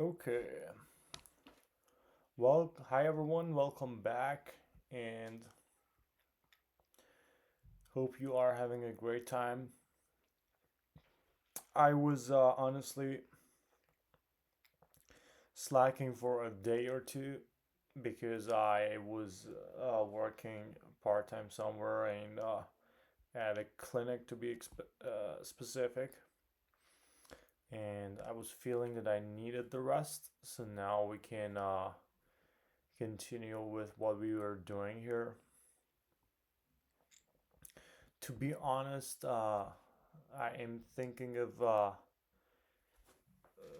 Okay. Well, hi everyone, welcome back, and hope you are having a great time. I was honestly slacking for a day or two because I was working part time somewhere and at a clinic to be specific, and I was feeling that I needed the rest. So now we can continue with what we were doing here. To be honest, I am thinking of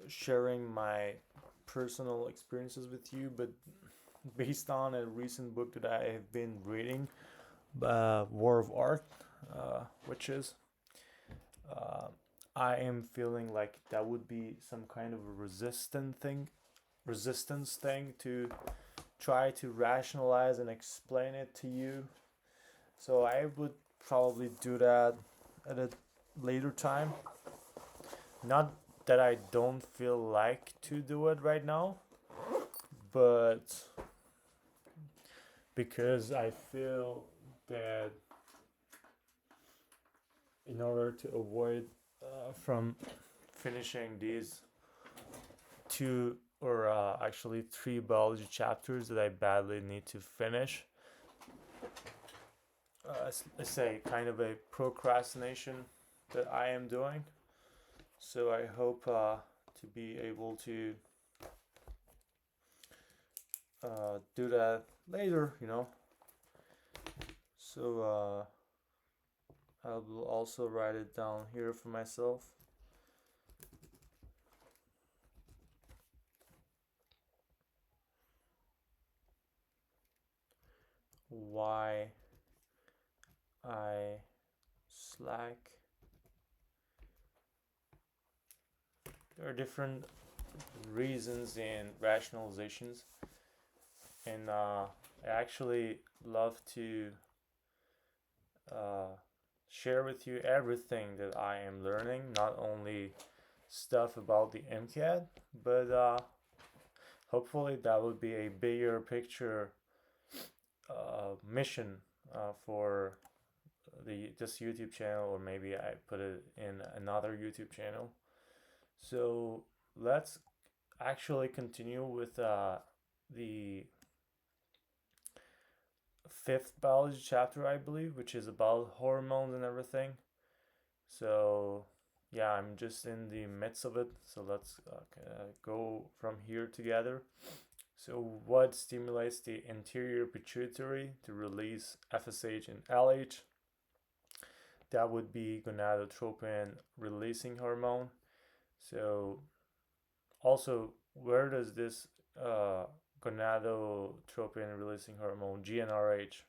sharing my personal experiences with you, but based on a recent book that I have been reading, War of Art, which is, uh, I am feeling like that would be some kind of a resistance thing to try to rationalize and explain it to you. So I would probably do that at a later time. Not that I don't feel like to do it right now, but because I feel that in order to avoid from finishing these two or actually three biology chapters that I badly need to finish, let's say kind of a procrastination that I am doing. So I hope to be able to do that later. So I will also write it down here for myself. Why I slack. There are different reasons and rationalizations, and I actually love to uh, share with you everything that I am learning, not only stuff about the MCAT, but hopefully that would be a bigger picture mission for the this YouTube channel, or maybe I put it in another YouTube channel. So let's actually continue with the fifth biology chapter, I believe, which is about hormones and everything. So yeah, I'm just in the midst of it. So let's go from here together. So what stimulates the anterior pituitary to release FSH and LH? That would be gonadotropin releasing hormone. So also, where does this uh, gonadotropin releasing hormone GnRH,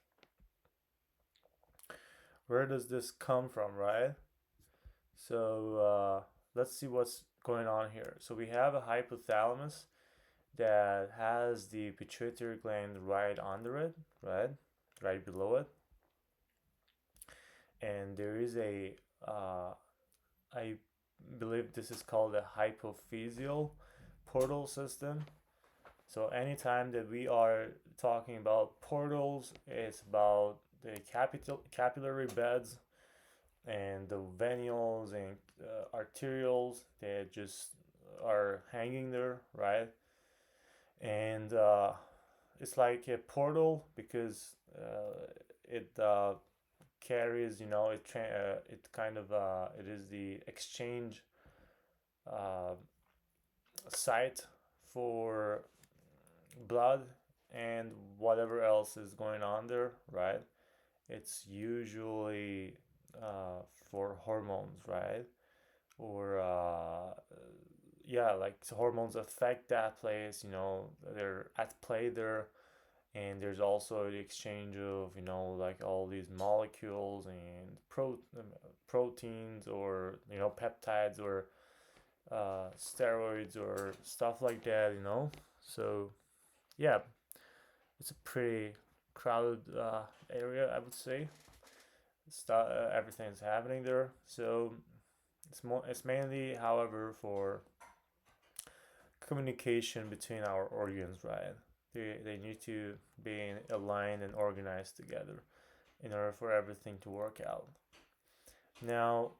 where does this come from, right? So let's see what's going on here. So we have a hypothalamus that has the pituitary gland right under it, right, right below it, and there is I believe this is called a hypophyseal portal system. So anytime that we are talking about portals, it's about the capillary beds and the venules and arterioles that just are hanging there, right? And it's like a portal because it carries, it kind of it is the exchange uh, site for blood and whatever else is going on there, right? It's usually for hormones, right? Or yeah, like hormones affect that place, they're at play there. And there's also the exchange of, like all these molecules and proteins, or, peptides, or steroids or stuff like that. So yeah, it's a pretty crowded area, I would say. Everything's happening there. So it's mainly, however, for communication between our organs, right? They need to be aligned and organized together in order for everything to work out. Now,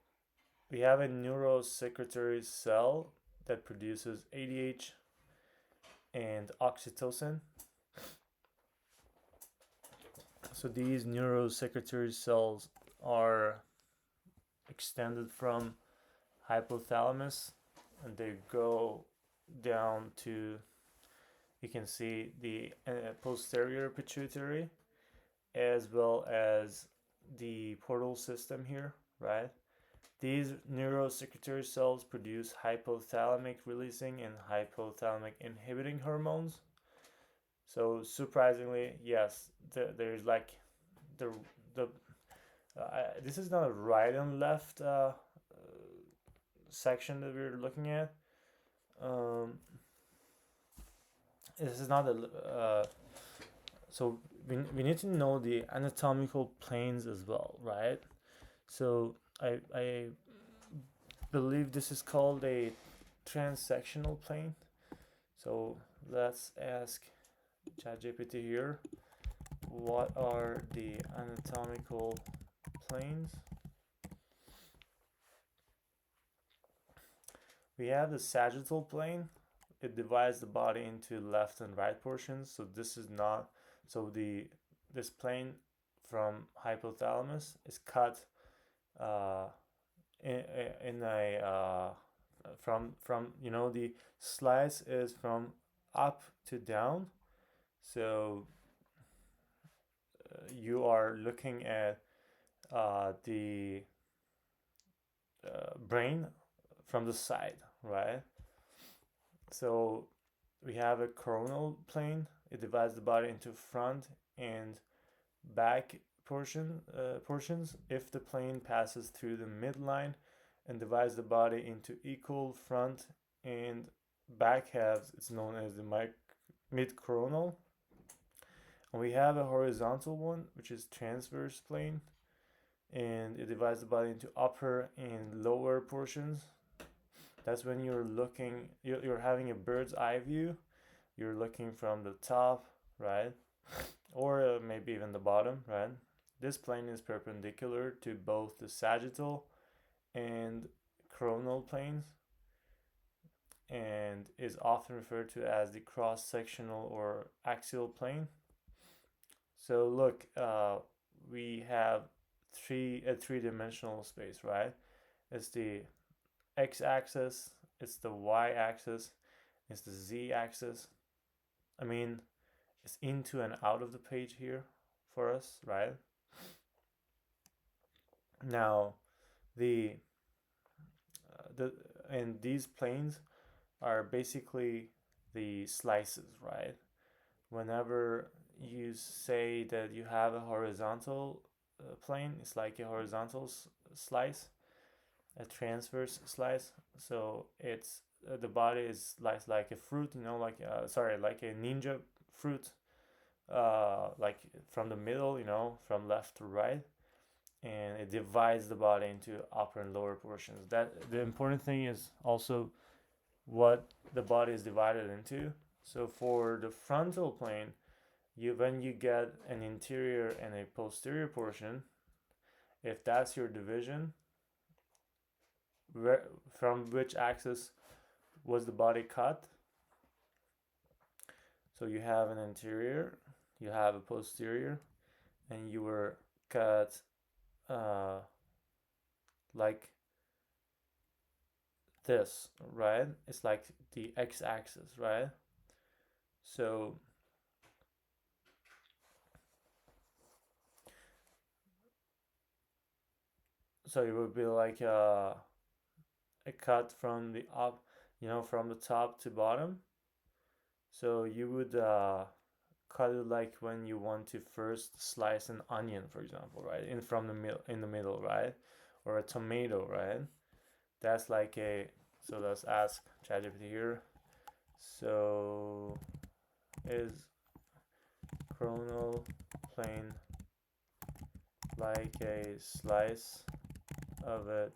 we have a neurosecretory cell that produces ADH and oxytocin. So these neurosecretory cells are extended from hypothalamus, and they go down to, you can see the posterior pituitary, as well as the portal system here, right? These neurosecretory cells produce hypothalamic releasing and hypothalamic inhibiting hormones. So surprisingly, yes, there's like the this is not a right and left section that we're looking at. This is not a so we need to know the anatomical planes as well, right? So I believe this is called a transsectional plane. So let's ask ChatGPT here, what are the anatomical planes? We have the sagittal plane. It divides the body into left and right portions. So this is not, so this plane from hypothalamus is cut in a from the slice is from up to down. So you are looking at the brain from the side, right? So we have a coronal plane. It divides the body into front and back portions. If the plane passes through the midline and divides the body into equal front and back halves, it's known as the mid-coronal. And we have a horizontal one, which is transverse plane, and it divides the body into upper and lower portions. That's when you're having a bird's eye view. You're looking from the top, right? Or maybe even the bottom, right? This plane is perpendicular to both the sagittal and coronal planes and is often referred to as the cross-sectional or axial plane. So look, we have a three-dimensional space, right? It's the x-axis, it's the y-axis, it's the z-axis. I mean, it's into and out of the page here for us, right? Now, and these planes are basically the slices, right? Whenever you say that you have a horizontal plane, it's like a horizontal slice, a transverse slice. So it's the body is sliced like a fruit, like like a ninja fruit, like from the middle, from left to right, and it divides the body into upper and lower portions. That the important thing is also what the body is divided into. So for the frontal plane, when you get an interior and a posterior portion, if that's your division, from which axis was the body cut? So you have an interior, you have a posterior, and you were cut like this, right? It's like the x-axis, right? So it would be like a cut from the up, from the top to bottom. So you would cut it like when you want to first slice an onion, for example, right? In the middle, right? Or a tomato, right? That's like so let's ask ChatGPT here. So is coronal plane like a slice of a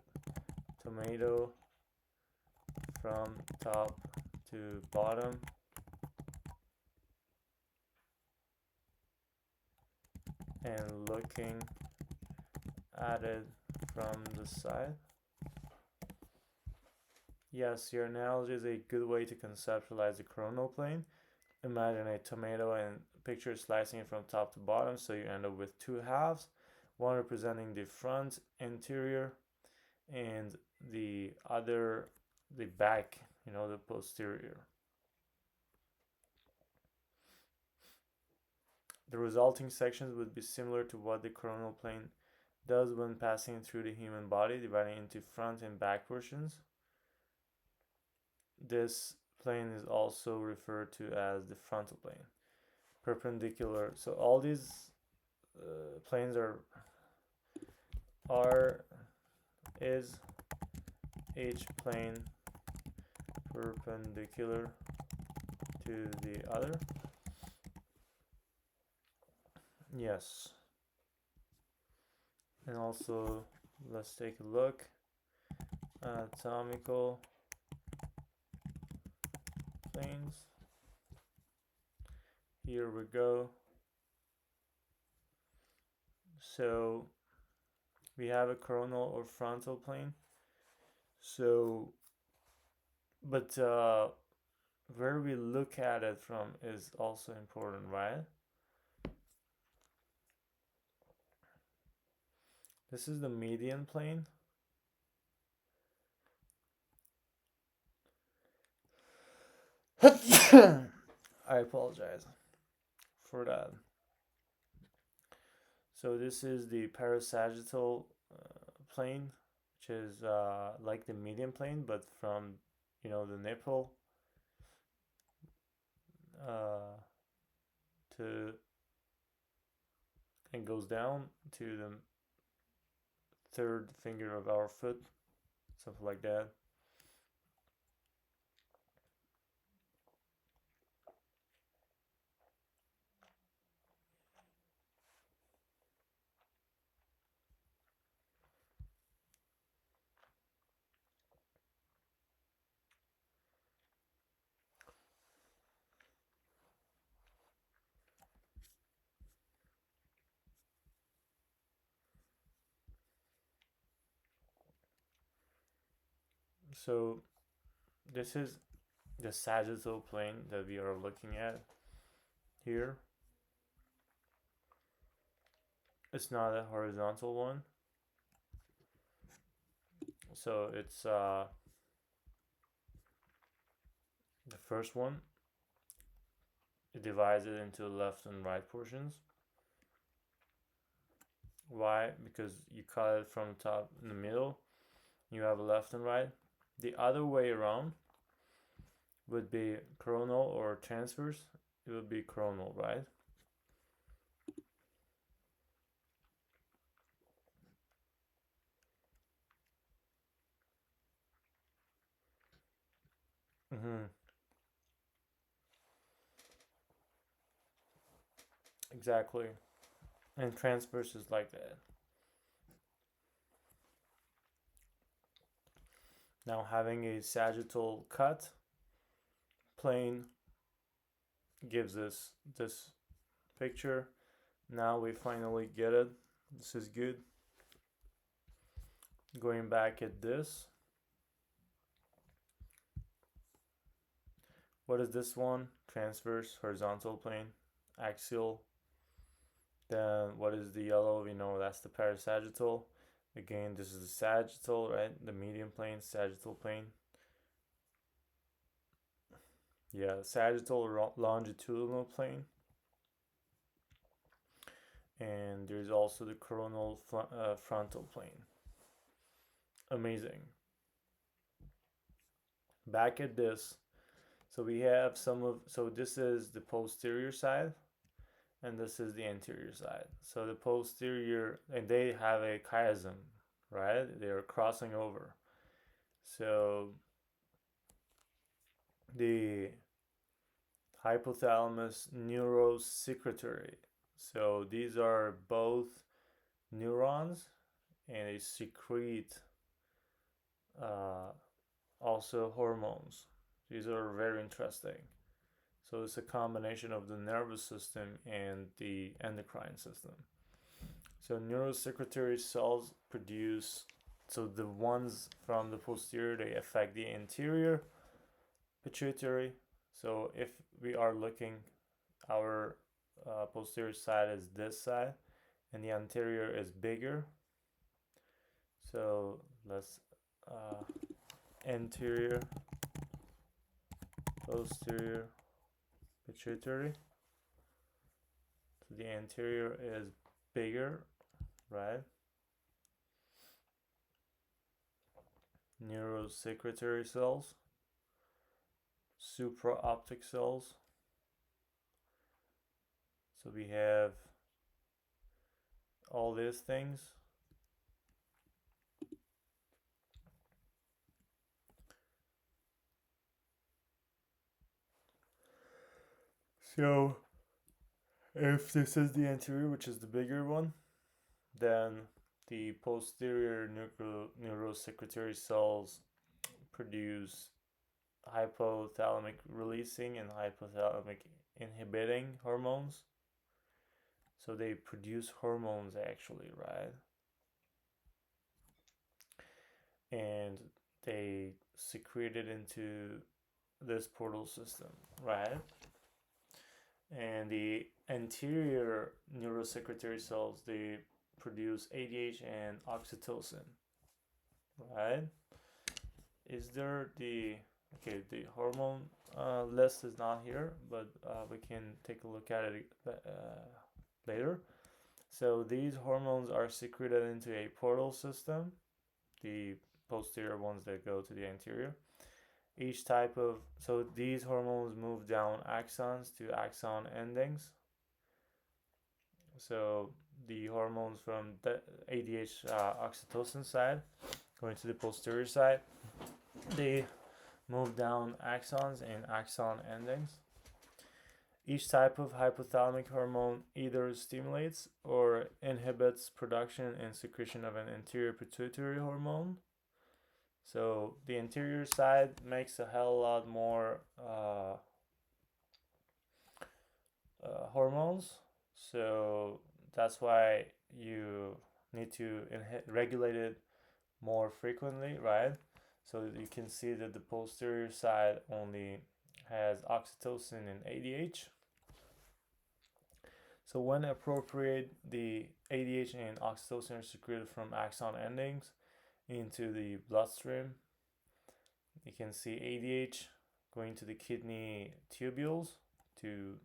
tomato from top to bottom and looking at it from the side. Yes, your analogy is a good way to conceptualize the coronal plane. Imagine a tomato and picture slicing it from top to bottom, so you end up with two halves, one representing the front interior and the other the back, the posterior. The resulting sections would be similar to what the coronal plane does when passing through the human body, dividing into front and back portions. This plane is also referred to as the frontal plane. Perpendicular. So all these planes are is each plane perpendicular to the other? Yes. And also, let's take a look. Anatomical planes. Here we go. So we have a coronal or frontal plane. So, but where we look at it from is also important, right? This is the median plane. I apologize for that. So this is the parasagittal plane, which is like the median plane, but from the nipple to and goes down to the third finger of our foot, something like that. So this is the sagittal plane that we are looking at here. It's not a horizontal one. So it's the first one. It divides it into left and right portions. Why? Because you cut it from the top in the middle. You have a left and right. The other way around would be coronal or transverse. It would be coronal, right? Mm-hmm. Exactly. And transverse is like that. Now having a sagittal cut plane gives us this picture. Now we finally get it. This is good. Going back at this. What is this one? Transverse, horizontal plane, axial. Then what is the yellow? We know that's the parasagittal. Again, this is the sagittal, right? The median plane, sagittal plane. Yeah, sagittal longitudinal plane. And there's also the coronal frontal plane. Amazing. Back at this. So we have so this is the posterior side and this is the anterior side. So the posterior, and they have a chiasm, right? They are crossing over. So the hypothalamus neurosecretory. So these are both neurons and they secrete also hormones. These are very interesting. So it's a combination of the nervous system and the endocrine system. So neurosecretory cells produce, so the ones from the posterior, they affect the anterior pituitary. So if we are looking, our posterior side is this side and the anterior is bigger. So let's anterior, posterior, pituitary. So the anterior is bigger, right? Neurosecretory cells, supraoptic cells. So we have all these things. So if this is the anterior, which is the bigger one, then the posterior neurosecretory cells produce hypothalamic releasing and hypothalamic inhibiting hormones. So they produce hormones actually, right? And they secrete it into this portal system, right? And the anterior neurosecretory cells, they produce ADH and oxytocin, right? Is there the, okay, the hormone list is not here, but we can take a look at it later. So these hormones are secreted into a portal system, the posterior ones that go to the anterior. Each type of, so these hormones move down axons to axon endings. So the hormones from the ADH oxytocin side going to the posterior side, they move down axons and axon endings. Each type of hypothalamic hormone either stimulates or inhibits production and secretion of an anterior pituitary hormone. So the anterior side makes a hell lot more hormones. So that's why you need to regulate it more frequently, right? So you can see that the posterior side only has oxytocin and ADH. So when appropriate, the ADH and oxytocin are secreted from axon endings into the bloodstream. You can see ADH going to the kidney tubules to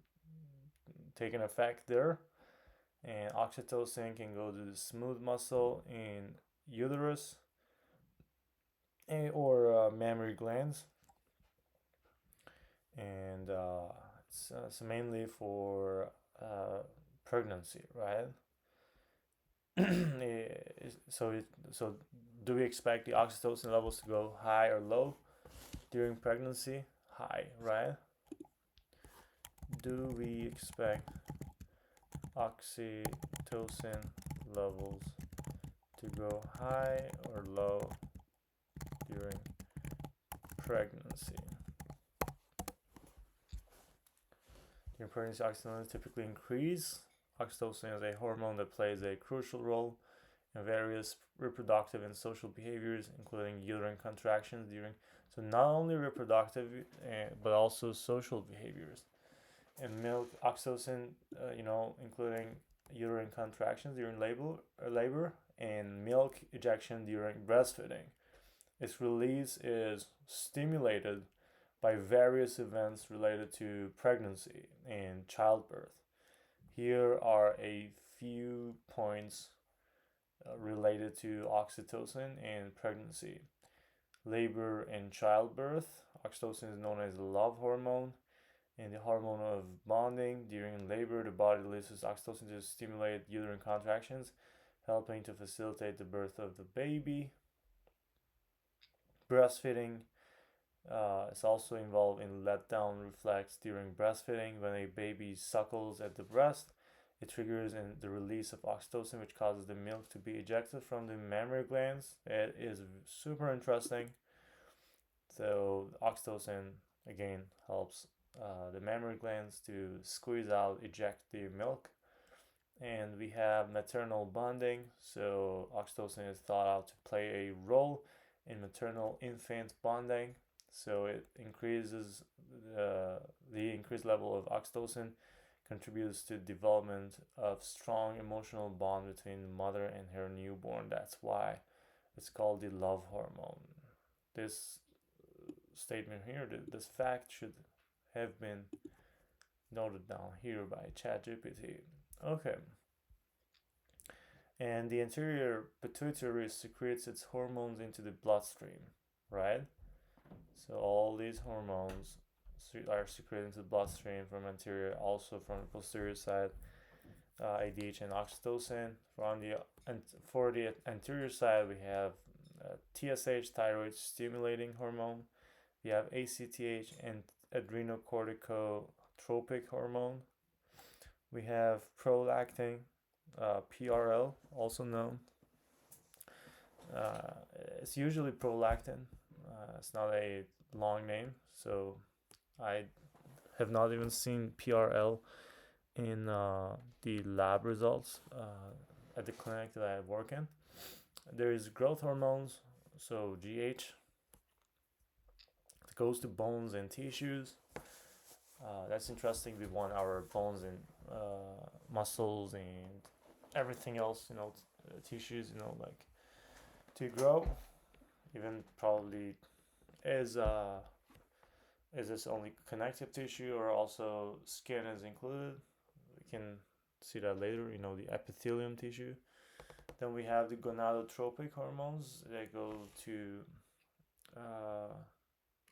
take an effect there, and oxytocin can go to the smooth muscle in uterus or mammary glands, and it's mainly for pregnancy, right? So do we expect the oxytocin levels to go high or low during pregnancy? High, right? Do we expect oxytocin levels to go high or low during pregnancy? During pregnancy, oxytocin levels typically increase. Oxytocin is a hormone that plays a crucial role in various reproductive and social behaviors, including uterine contractions during, so not only reproductive but also social behaviors. And milk, oxytocin, including uterine contractions during labor and milk ejection during breastfeeding. Its release is stimulated by various events related to pregnancy and childbirth. Here are a few points related to oxytocin and pregnancy. Labor and childbirth. Oxytocin is known as the love hormone and the hormone of bonding. During labor, the body releases oxytocin to stimulate uterine contractions, helping to facilitate the birth of the baby. Breastfeeding is also involved in letdown reflex during breastfeeding. When a baby suckles at the breast, it triggers in the release of oxytocin, which causes the milk to be ejected from the mammary glands. It is super interesting. So oxytocin again helps the mammary glands to squeeze out, eject the milk. And we have maternal bonding. So oxytocin is thought out to play a role in maternal infant bonding. So it increases the increased level of oxytocin contributes to development of strong emotional bond between the mother and her newborn. That's why it's called the love hormone. This statement here, this fact should have been noted down here by ChatGPT. Okay. And the anterior pituitary secretes its hormones into the bloodstream, right? So all these hormones are secreted into the bloodstream from anterior, also from the posterior side, ADH and oxytocin. For the anterior side, we have TSH, thyroid stimulating hormone. We have ACTH and adrenocorticotropic hormone. We have prolactin, PRL, also known. It's usually prolactin. It's not a long name, so I have not even seen PRL in the lab results at the clinic that I work in. There is growth hormones, so GH. It goes to bones and tissues. That's interesting. We want our bones and muscles and everything else, tissues, like to grow. Even probably is this only connective tissue or also skin is included? We can see that later. The epithelium tissue. Then we have the gonadotropic hormones that go to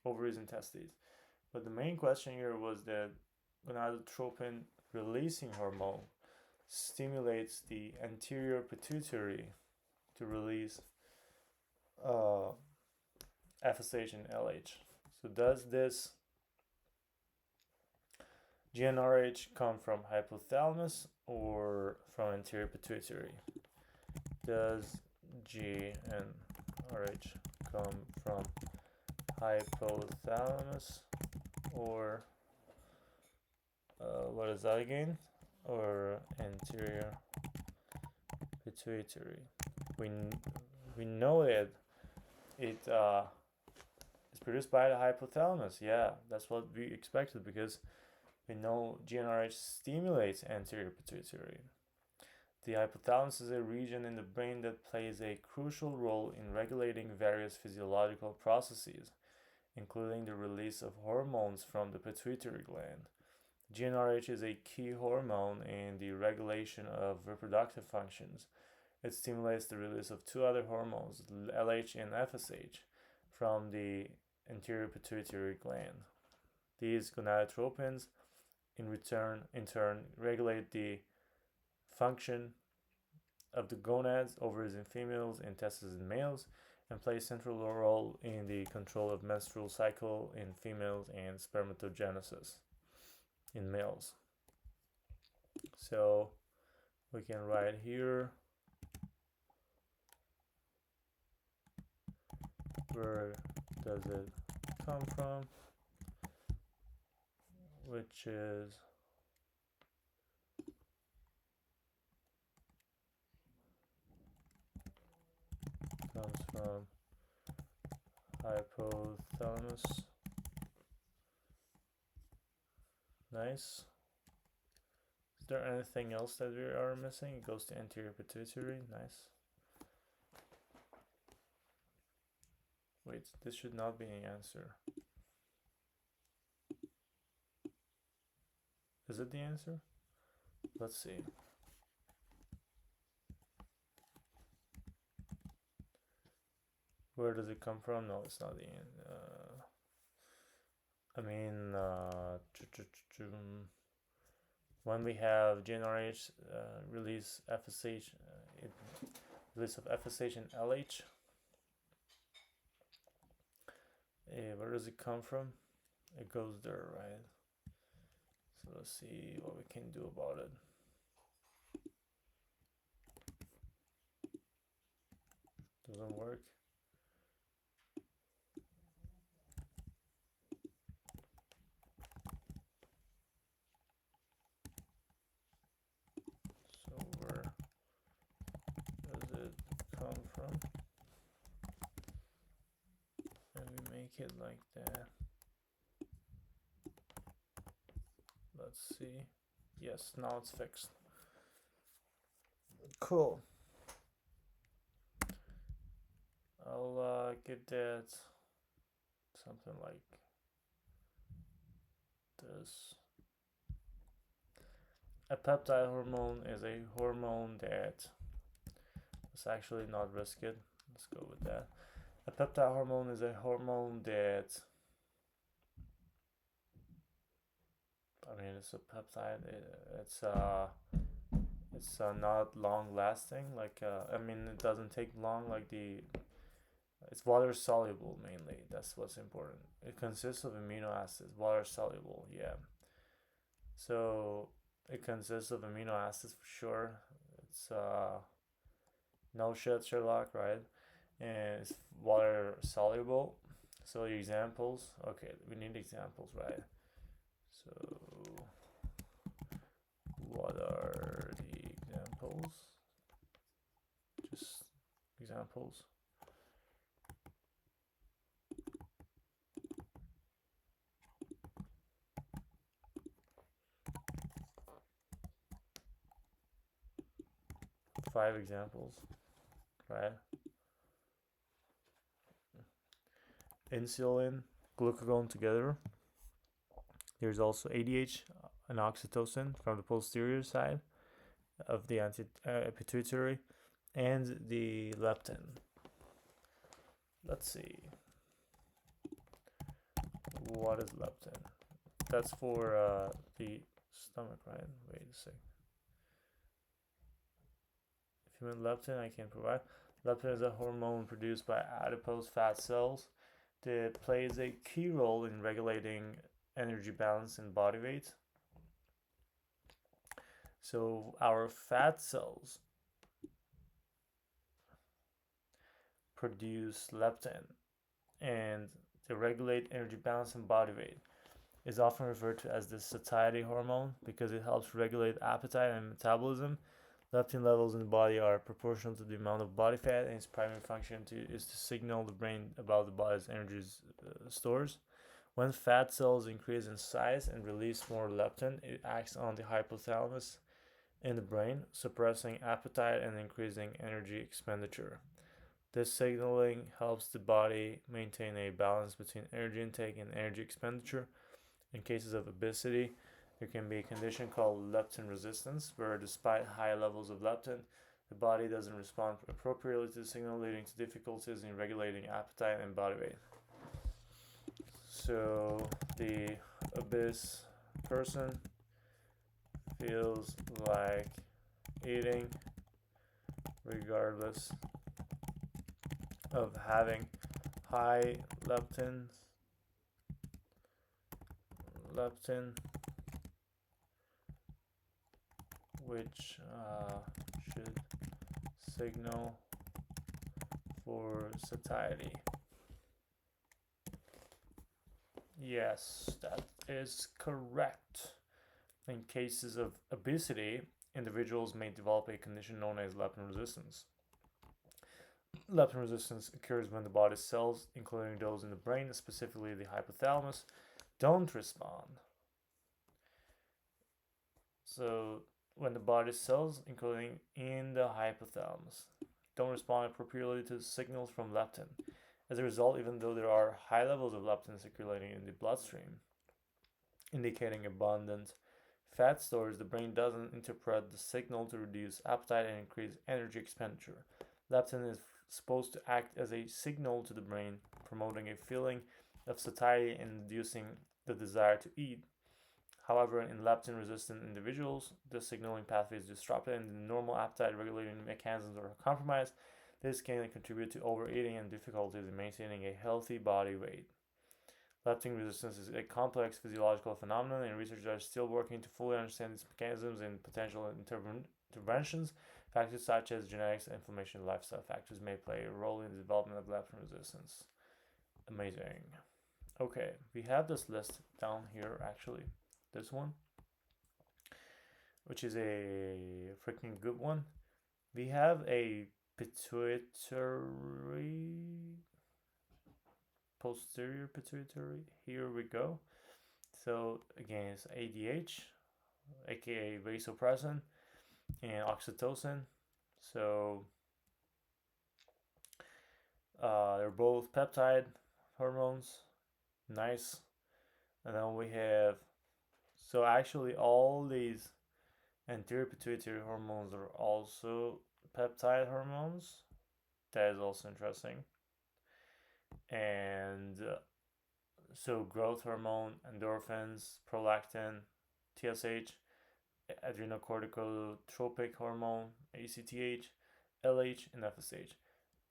ovaries and testes. But the main question here was that gonadotropin releasing hormone stimulates the anterior pituitary to release FSH and LH. So does this GnRH come from hypothalamus or from anterior pituitary? Does GnRH come from hypothalamus or what is that again? Or anterior pituitary? We know that it is produced by the hypothalamus. Yeah, that's what we expected because we know GnRH stimulates anterior pituitary. The hypothalamus is a region in the brain that plays a crucial role in regulating various physiological processes, including the release of hormones from the pituitary gland. GnRH is a key hormone in the regulation of reproductive functions. It stimulates the release of two other hormones, LH and FSH, from the anterior pituitary gland. These gonadotropins, in turn, regulate the function of the gonads, ovaries in females, and testes in males, and play a central role in the control of menstrual cycle in females and spermatogenesis in males. So we can write here where does it come from, which is comes from hypothalamus. Nice. Is there anything else that we are missing? It goes to anterior pituitary. Nice. Wait, this should not be an answer. Is it the answer? Let's see. Where does it come from? No, it's not the when we have GnRH release FSH, release of FSH and LH, where does it come from? It goes there, right? So let's see what we can do about it. Doesn't work. come from, and we make it like that. Let's see. Yes, now it's fixed. Cool. I'll give that something like this. A peptide hormone is a hormone that is actually not risky. Let's go with that. A peptide hormone is a hormone that, I mean, it's a peptide. It's not long lasting. Like I mean, it doesn't take long. Like it's water soluble mainly. That's what's important. It consists of amino acids. Water soluble. Yeah. So it consists of amino acids for sure. It's no shit, Sherlock, right? And it's water soluble. So the examples. Okay, we need examples, right? So what are the examples? Just examples. Five examples, right? Insulin, glucagon together. There's also ADH and oxytocin from the posterior side of the pituitary, and the leptin. Let's see. What is leptin? That's for the stomach, right? Wait a sec. If you want leptin, I can provide. Leptin is a hormone produced by adipose fat cells that plays a key role in regulating energy balance and body weight. So our fat cells produce leptin, and they regulate energy balance and body weight. Is often referred to as the satiety hormone because it helps regulate appetite and metabolism. Leptin levels in the body are proportional to the amount of body fat, and its primary function is to signal the brain about the body's energy stores. When fat cells increase in size and release more leptin, it acts on the hypothalamus in the brain, suppressing appetite and increasing energy expenditure. This signaling helps the body maintain a balance between energy intake and energy expenditure. In cases of obesity, there can be a condition called leptin resistance, where despite high levels of leptin, the body doesn't respond appropriately to the signal, leading to difficulties in regulating appetite and body weight. So the obese person feels like eating regardless of having high leptin, which should signal for satiety. Yes, that is correct. In cases of obesity, individuals may develop a condition known as leptin resistance. Leptin resistance occurs when the body's cells, including those in the brain, specifically the hypothalamus, don't respond. So when the body's cells, including in the hypothalamus, don't respond appropriately to signals from leptin. As a result, even though there are high levels of leptin circulating in the bloodstream, indicating abundant fat stores, the brain doesn't interpret the signal to reduce appetite and increase energy expenditure. Leptin is supposed to act as a signal to the brain, promoting a feeling of satiety and inducing the desire to eat. However, in leptin resistant individuals, the signaling pathway is disrupted and the normal appetite regulating mechanisms are compromised. This can contribute to overeating and difficulties in maintaining a healthy body weight. Leptin resistance is a complex physiological phenomenon, and researchers are still working to fully understand its mechanisms and potential interventions. Factors such as genetics, inflammation, and lifestyle factors may play a role in the development of leptin resistance. Amazing. Okay, we have this list down here actually. This one, which is a freaking good one. We have a pituitary, posterior pituitary. Here we go. So again, it's ADH, aka vasopressin, and oxytocin. So they're both peptide hormones. Nice. And then we have, so actually all these anterior pituitary hormones are also peptide hormones. That is also interesting. And so growth hormone, endorphins, prolactin, TSH, adrenocorticotropic hormone, ACTH, LH, and FSH.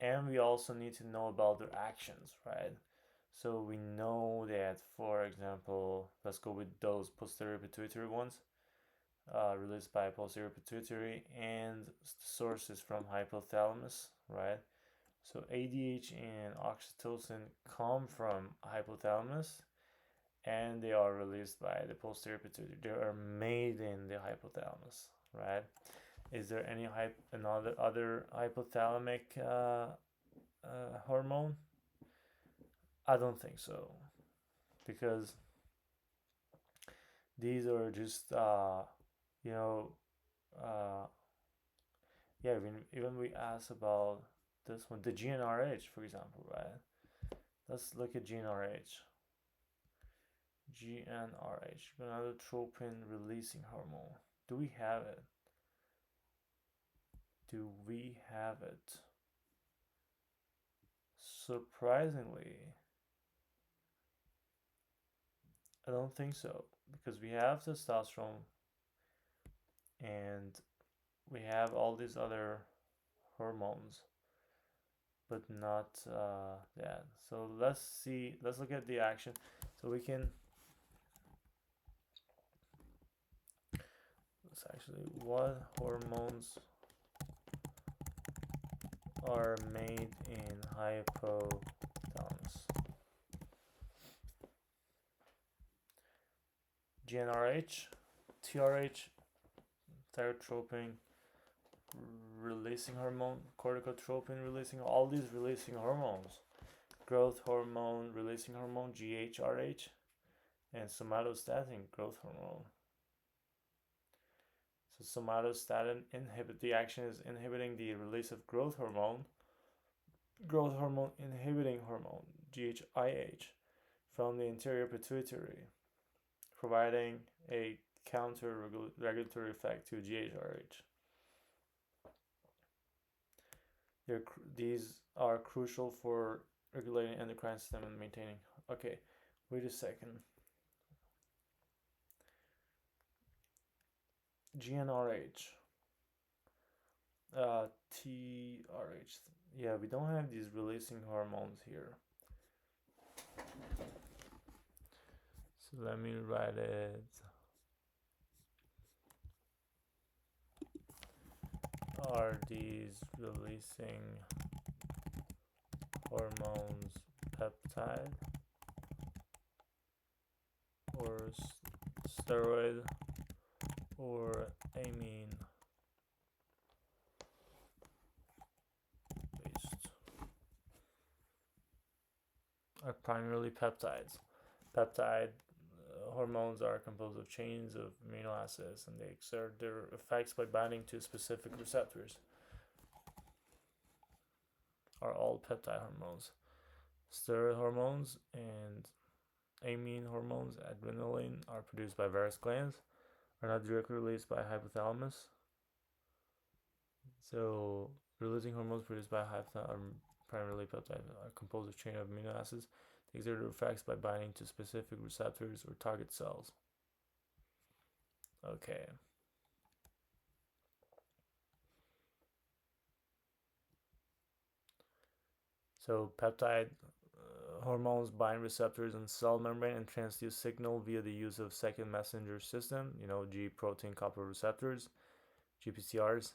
And we also need to know about their actions, right? So we know that, for example, let's go with those posterior pituitary ones, released by posterior pituitary, and sources from hypothalamus, right? So ADH and oxytocin come from hypothalamus, and they are released by the posterior pituitary. They are made in the hypothalamus, right? Is there any another other hypothalamic hormone? I don't think so, because these are just you know uh, yeah. Even we ask about this one, the GnRH, for example, right? Let's look at GnRH. GnRH, gonadotropin releasing hormone. Do we have it? Do we have it? Surprisingly, I don't think so, because we have testosterone and we have all these other hormones, but not that. So let's see. Let's look at the action. So we can. Let's actually. What hormones are made in hypothalamus? GnRH, TRH, thyrotropin releasing hormone, corticotropin releasing, all these releasing hormones, growth hormone releasing hormone, GHRH, and somatostatin growth hormone. So somatostatin the action is inhibiting the release of growth hormone inhibiting hormone, GHIH, from the anterior pituitary, providing a counter regulatory effect to GHRH. These are crucial for regulating endocrine system and maintaining. Okay, wait a second. GnRH, TRH. Yeah, we don't have these releasing hormones here. So let me write it. Are these releasing hormones peptide or steroid or amine based? Are primarily peptides. Peptide hormones are composed of chains of amino acids, and they exert their effects by binding to specific receptors. Are all peptide hormones. Steroid hormones and amine hormones, adrenaline, are produced by various glands, are not directly released by hypothalamus. So releasing hormones produced by hypothalamus are primarily peptides, are composed of chain of amino acids. They exert their effects by binding to specific receptors or target cells. Okay. So peptide hormones bind receptors in cell membrane and transduce signal via the use of second messenger system, G protein coupled receptors, GPCRs.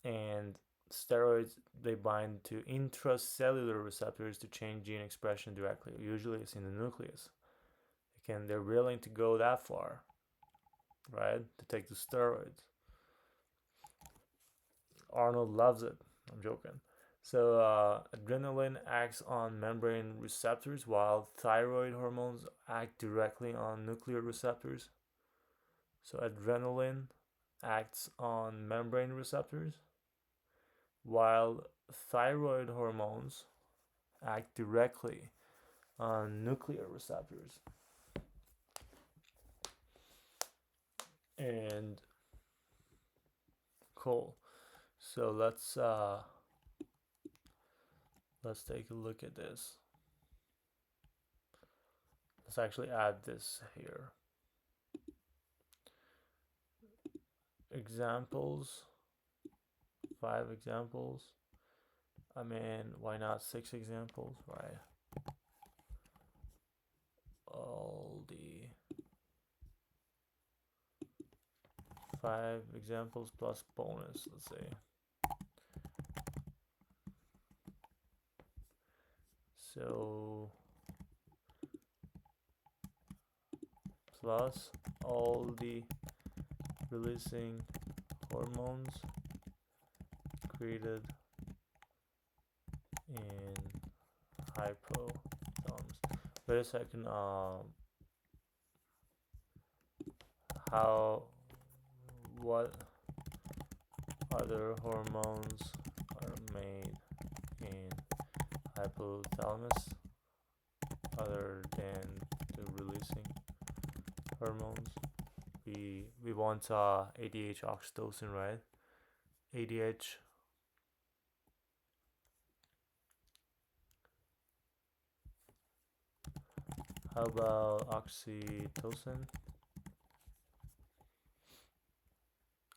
And steroids, they bind to intracellular receptors to change gene expression directly. Usually it's in the nucleus. They're willing to go that far, right, to take the steroids. Arnold loves it. I'm joking. So adrenaline acts on membrane receptors while thyroid hormones act directly on nuclear receptors. So adrenaline acts on membrane receptors while thyroid hormones act directly on nuclear receptors. And cool. So let's take a look at this. Let's actually add this here. Examples, 5 examples. I mean, why not 6 examples, right? All the 5 examples plus bonus, let's say. So plus all the releasing hormones created in hypothalamus. Wait a second. What other hormones are made in hypothalamus other than the releasing hormones? We want ADH oxytocin, right? ADH. How about oxytocin?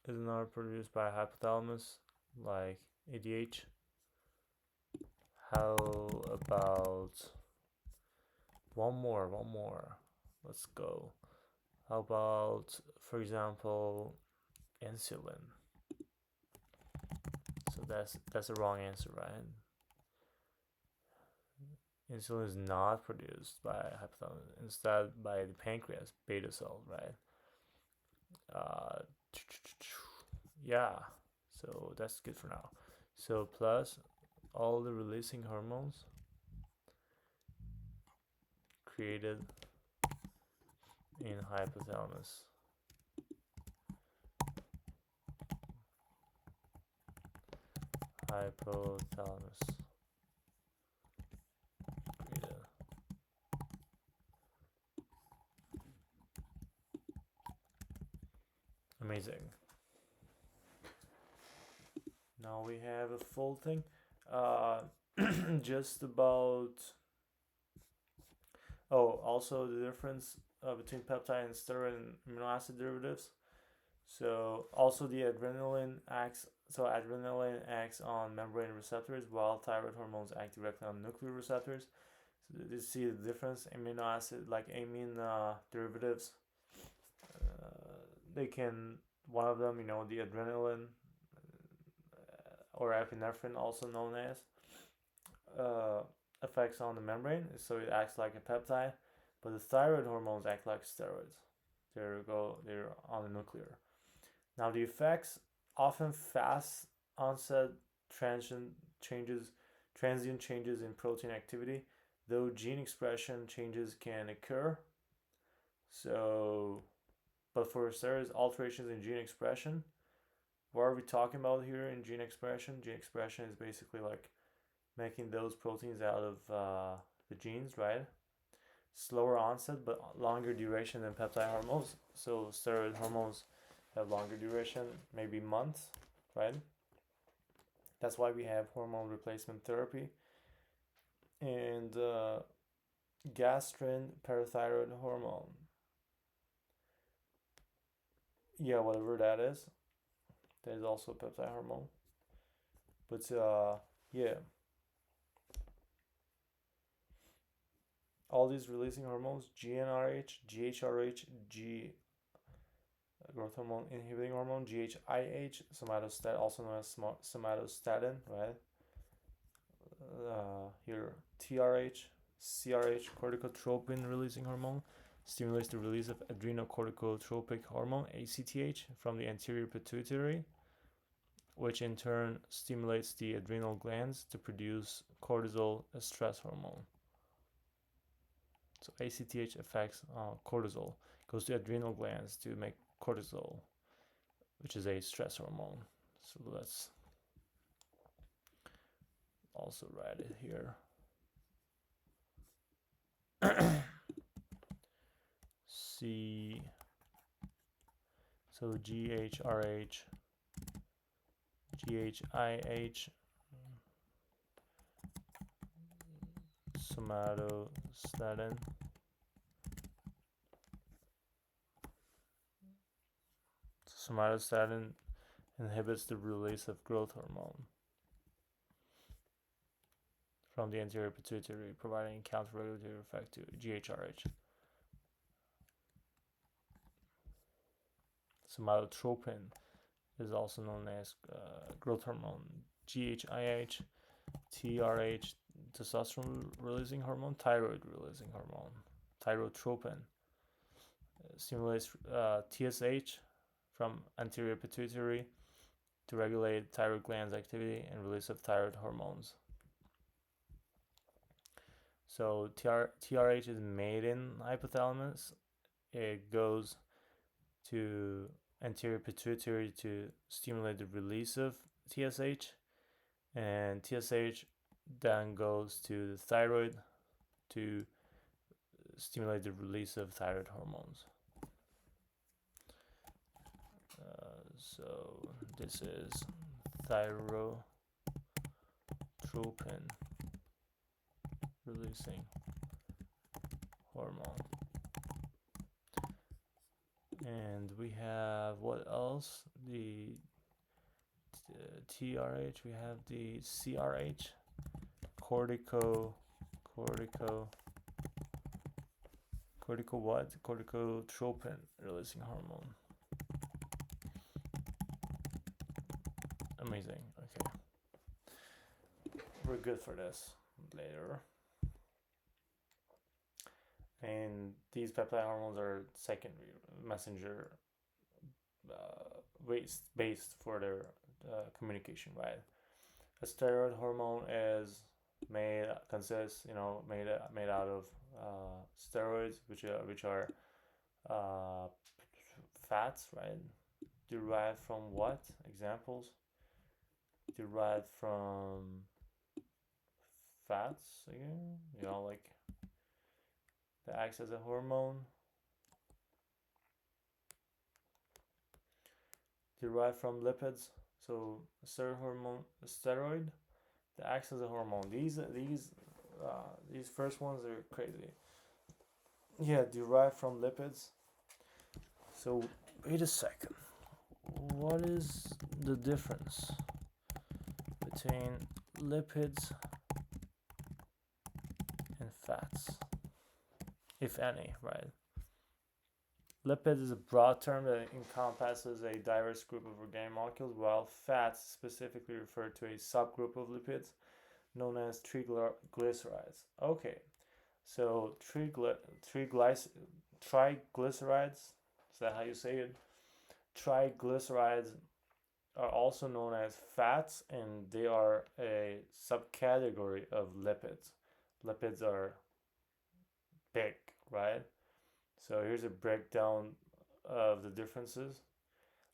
Is not produced by hypothalamus like ADH. How about one more? Let's go. How about, for example, insulin? So that's the wrong answer, right? Insulin is not produced by hypothalamus, instead by the pancreas beta cell, right? Uh, yeah, so that's good for now. So plus all the releasing hormones created in hypothalamus. Hypothalamus. Created. Amazing. Now we have a full thing. Just about. Oh, also the difference between peptide and steroid and amino acid derivatives. So also the adrenaline acts. So adrenaline acts on membrane receptors, while thyroid hormones act directly on nuclear receptors. So you see the difference. Amino acid, like amine derivatives, they can, one of them, the adrenaline or epinephrine, also known as, effects on the membrane, so it acts like a peptide. But the thyroid hormones act like steroids. They're on the nuclear. Now the effects, often fast onset transient changes, transient changes in protein activity, though gene expression changes can occur. So, but for steroids, alterations in gene expression. What are we talking about here in gene expression? Gene expression is basically like making those proteins out of the genes, right? Slower onset but longer duration than peptide hormones. So steroid hormones have longer duration, maybe months, right? That's why we have hormone replacement therapy. And gastrin parathyroid hormone. Yeah, whatever that is. That is also a peptide hormone. But yeah. All these releasing hormones, GnRH, GHRH, growth hormone inhibiting hormone, GHIH, somatostatin, also known as somatostatin, right? Here, TRH, CRH, corticotropin releasing hormone, stimulates the release of adrenocorticotropic hormone, ACTH, from the anterior pituitary. which in turn stimulates the adrenal glands to produce cortisol, a stress hormone. So ACTH affects cortisol, goes to adrenal glands to make cortisol, which is a stress hormone. So let's also write it here. C, so GHRH, GHIH, somatostatin. Somatostatin inhibits the release of growth hormone from the anterior pituitary, providing counter-regulatory effect to GHRH. Somatotropin is also known as growth hormone. GHIH, TRH, testosterone-releasing hormone, thyroid-releasing hormone. Thyrotropin stimulates TSH from anterior pituitary to regulate thyroid glands activity and release of thyroid hormones. So TRH is made in hypothalamus. It goes to anterior pituitary to stimulate the release of TSH, and TSH then goes to the thyroid to stimulate the release of thyroid hormones. So this is thyrotropin releasing hormone. And we have what else? The TRH, we have the CRH, corticotropin releasing hormone. Amazing. Okay, we're good for this later. And these peptide hormones are secondary messenger based for their communication, right? A steroid hormone is made out of steroids, which are fats, right? Derived from what? Examples? Derived from fats again, like that acts as a hormone. Derived from lipids. So a steroid that acts as a hormone. These first ones are crazy. Yeah, derived from lipids. So wait a second. What is the difference between lipids and fats, if any, right? Lipids is a broad term that encompasses a diverse group of organic molecules, while fats specifically refer to a subgroup of lipids known as triglycerides. Okay, so triglycerides, is that how you say it? Triglycerides are also known as fats, and they are a subcategory of lipids. Lipids are big, right? So here's a breakdown of the differences.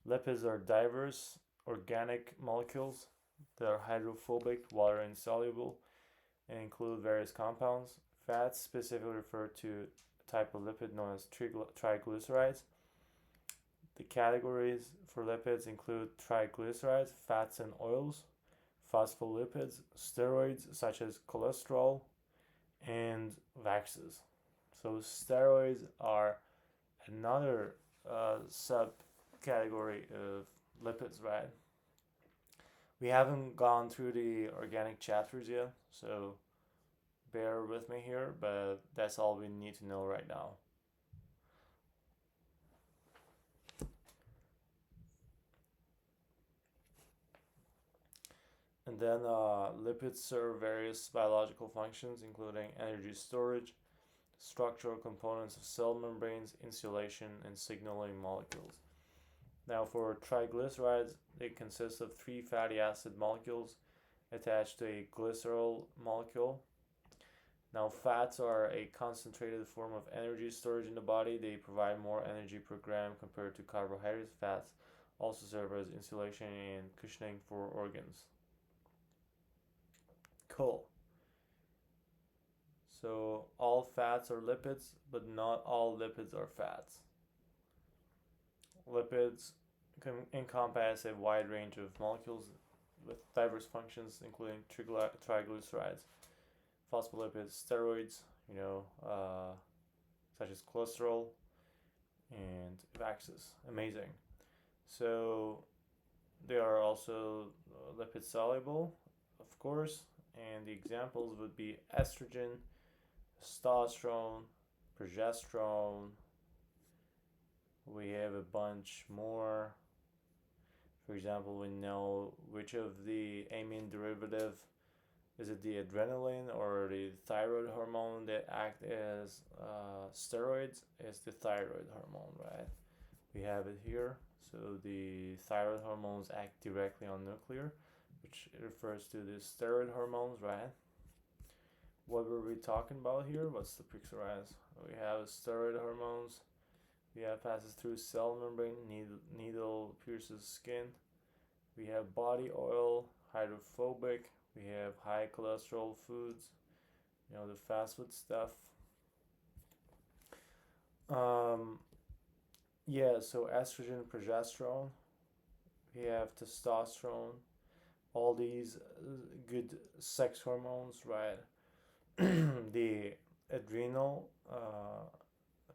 Lipids are diverse organic molecules that are hydrophobic, water insoluble, and include various compounds. Fats specifically refer to a type of lipid known as triglycerides. The categories for lipids include triglycerides, fats and oils, phospholipids, steroids such as cholesterol, and waxes. So steroids are another subcategory of lipids, right? We haven't gone through the organic chapters yet, so bear with me here, but that's all we need to know right now. And then lipids serve various biological functions, including energy storage, structural components of cell membranes, insulation, and signaling molecules. Now for triglycerides, they consist of three fatty acid molecules attached to a glycerol molecule. Now fats are a concentrated form of energy storage in the body. They provide more energy per gram compared to carbohydrates. Fats also serve as insulation and cushioning for organs. Cool. So all fats are lipids, but not all lipids are fats. Lipids can encompass a wide range of molecules with diverse functions, including triglycerides, phospholipids, steroids, such as cholesterol, and Vaxis. Amazing. So they are also lipid soluble, of course, and the examples would be estrogen, testosterone, progesterone. We have a bunch more. For example, we know which of the amine derivative, is it the adrenaline or the thyroid hormone that act as steroids? It's the thyroid hormone, right? We have it here. So the thyroid hormones act directly on nuclear, which refers to the steroid hormones, right? What were we talking about here? What's the pixorize? We have steroid hormones. We have passes through cell membrane, needle pierces skin. We have body oil, hydrophobic. We have high cholesterol foods, the fast food stuff. So estrogen, progesterone. We have testosterone. All these good sex hormones, right? The adrenal,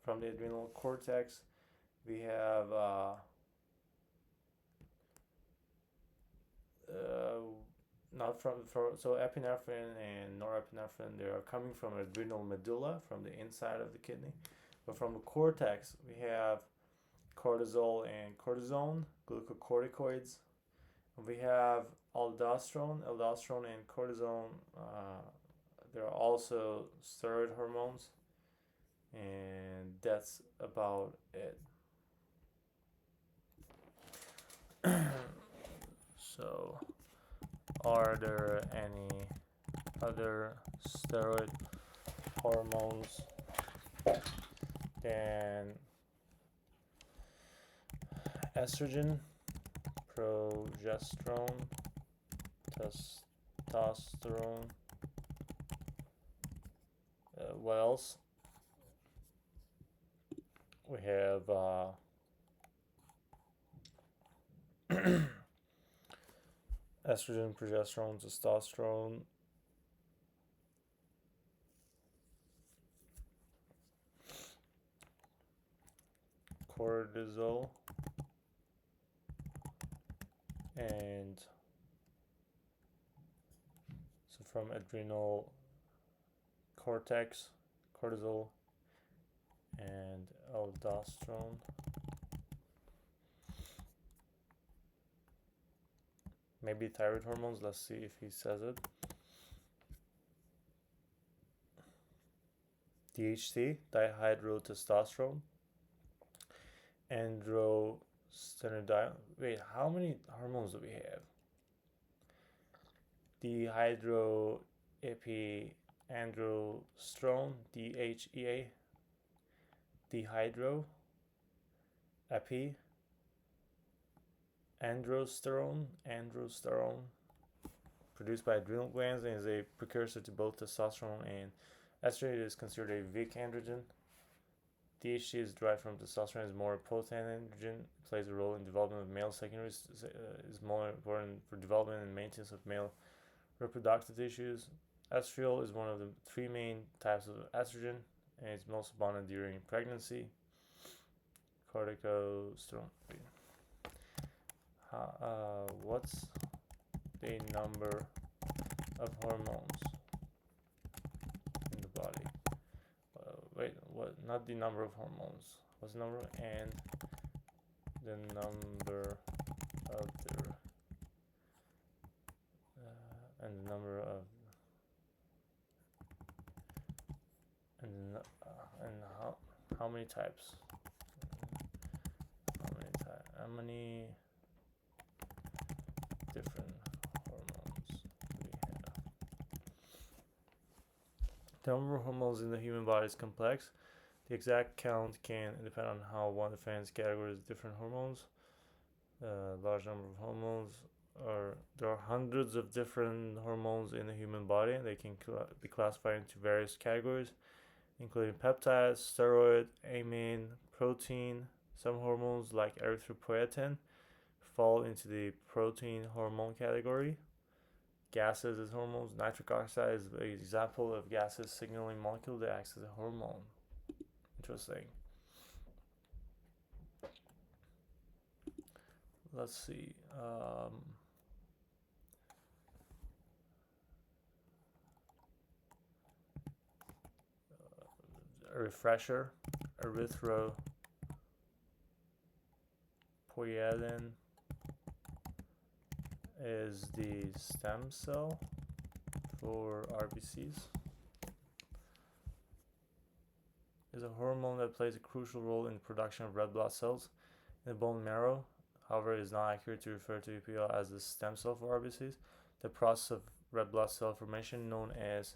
from the adrenal cortex, we have not from so epinephrine and norepinephrine, they are coming from adrenal medulla, from the inside of the kidney, but from the cortex we have cortisol and cortisone, glucocorticoids. We have aldosterone and cortisone. They're also steroid hormones, and that's about it. So, are there any other steroid hormones than estrogen, progesterone, testosterone? What else? We have estrogen, progesterone, testosterone. Cortisol and so from adrenal cortex, cortisol and aldosterone. Maybe thyroid hormones. Let's see if he says it. DHT, dihydrotestosterone, androstenedione. Wait, how many hormones do we have? Dehydroepiandrosterone, DHEA, dehydro, epi, androsterone, produced by adrenal glands and is a precursor to both testosterone and estrogen. It is considered a weak androgen. DHT is derived from testosterone, is more potent androgen, plays a role in development of male secondaries, is more important for development and maintenance of male reproductive tissues. Estriol is one of the three main types of estrogen, and it's most abundant during pregnancy. Corticosterone. What's the number of hormones in the body? What? Not the number of hormones. What's the number? And the number of their and the number of and how many types? How many types? how many different hormones we have. The number of hormones in the human body is complex. The exact count can depend on how one defines categories of different hormones. Large number of hormones there are hundreds of different hormones in the human body. They can be classified into various categories, including peptides, steroid, amine, protein. Some hormones like erythropoietin fall into the protein hormone category. Gases as hormones. Nitric oxide is an example of gases signaling molecule that acts as a hormone. Interesting. Let's see. A refresher. Erythropoietin is the stem cell for RBCs. Is a hormone that plays a crucial role in the production of red blood cells in the bone marrow. However, it is not accurate to refer to EPO as the stem cell for RBCs. The process of red blood cell formation, known as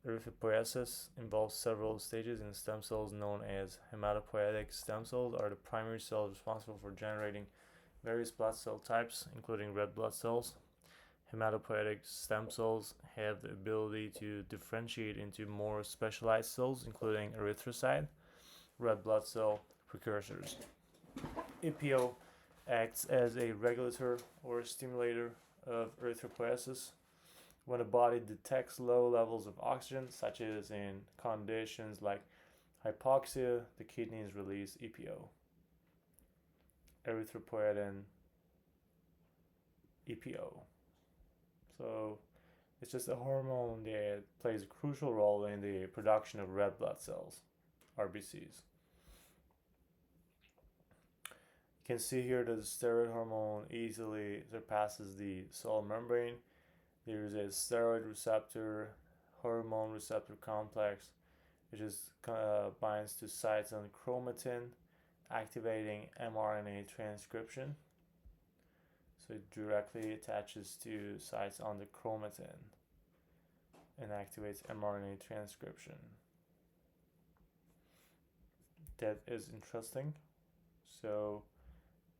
erythropoiesis, involves several stages, and stem cells known as hematopoietic stem cells are the primary cells responsible for generating various blood cell types, including red blood cells. Hematopoietic stem cells have the ability to differentiate into more specialized cells, including erythrocyte, red blood cell precursors. EPO acts as a regulator or stimulator of erythropoiesis. When a body detects low levels of oxygen, such as in conditions like hypoxia, the kidneys release EPO. Erythropoietin, EPO. So it's just a hormone that plays a crucial role in the production of red blood cells, RBCs. You can see here that the steroid hormone easily surpasses the cell membrane. There is a steroid receptor, hormone receptor complex, which binds to sites on chromatin, activating mRNA transcription. So it directly attaches to sites on the chromatin and activates mRNA transcription. That is interesting. So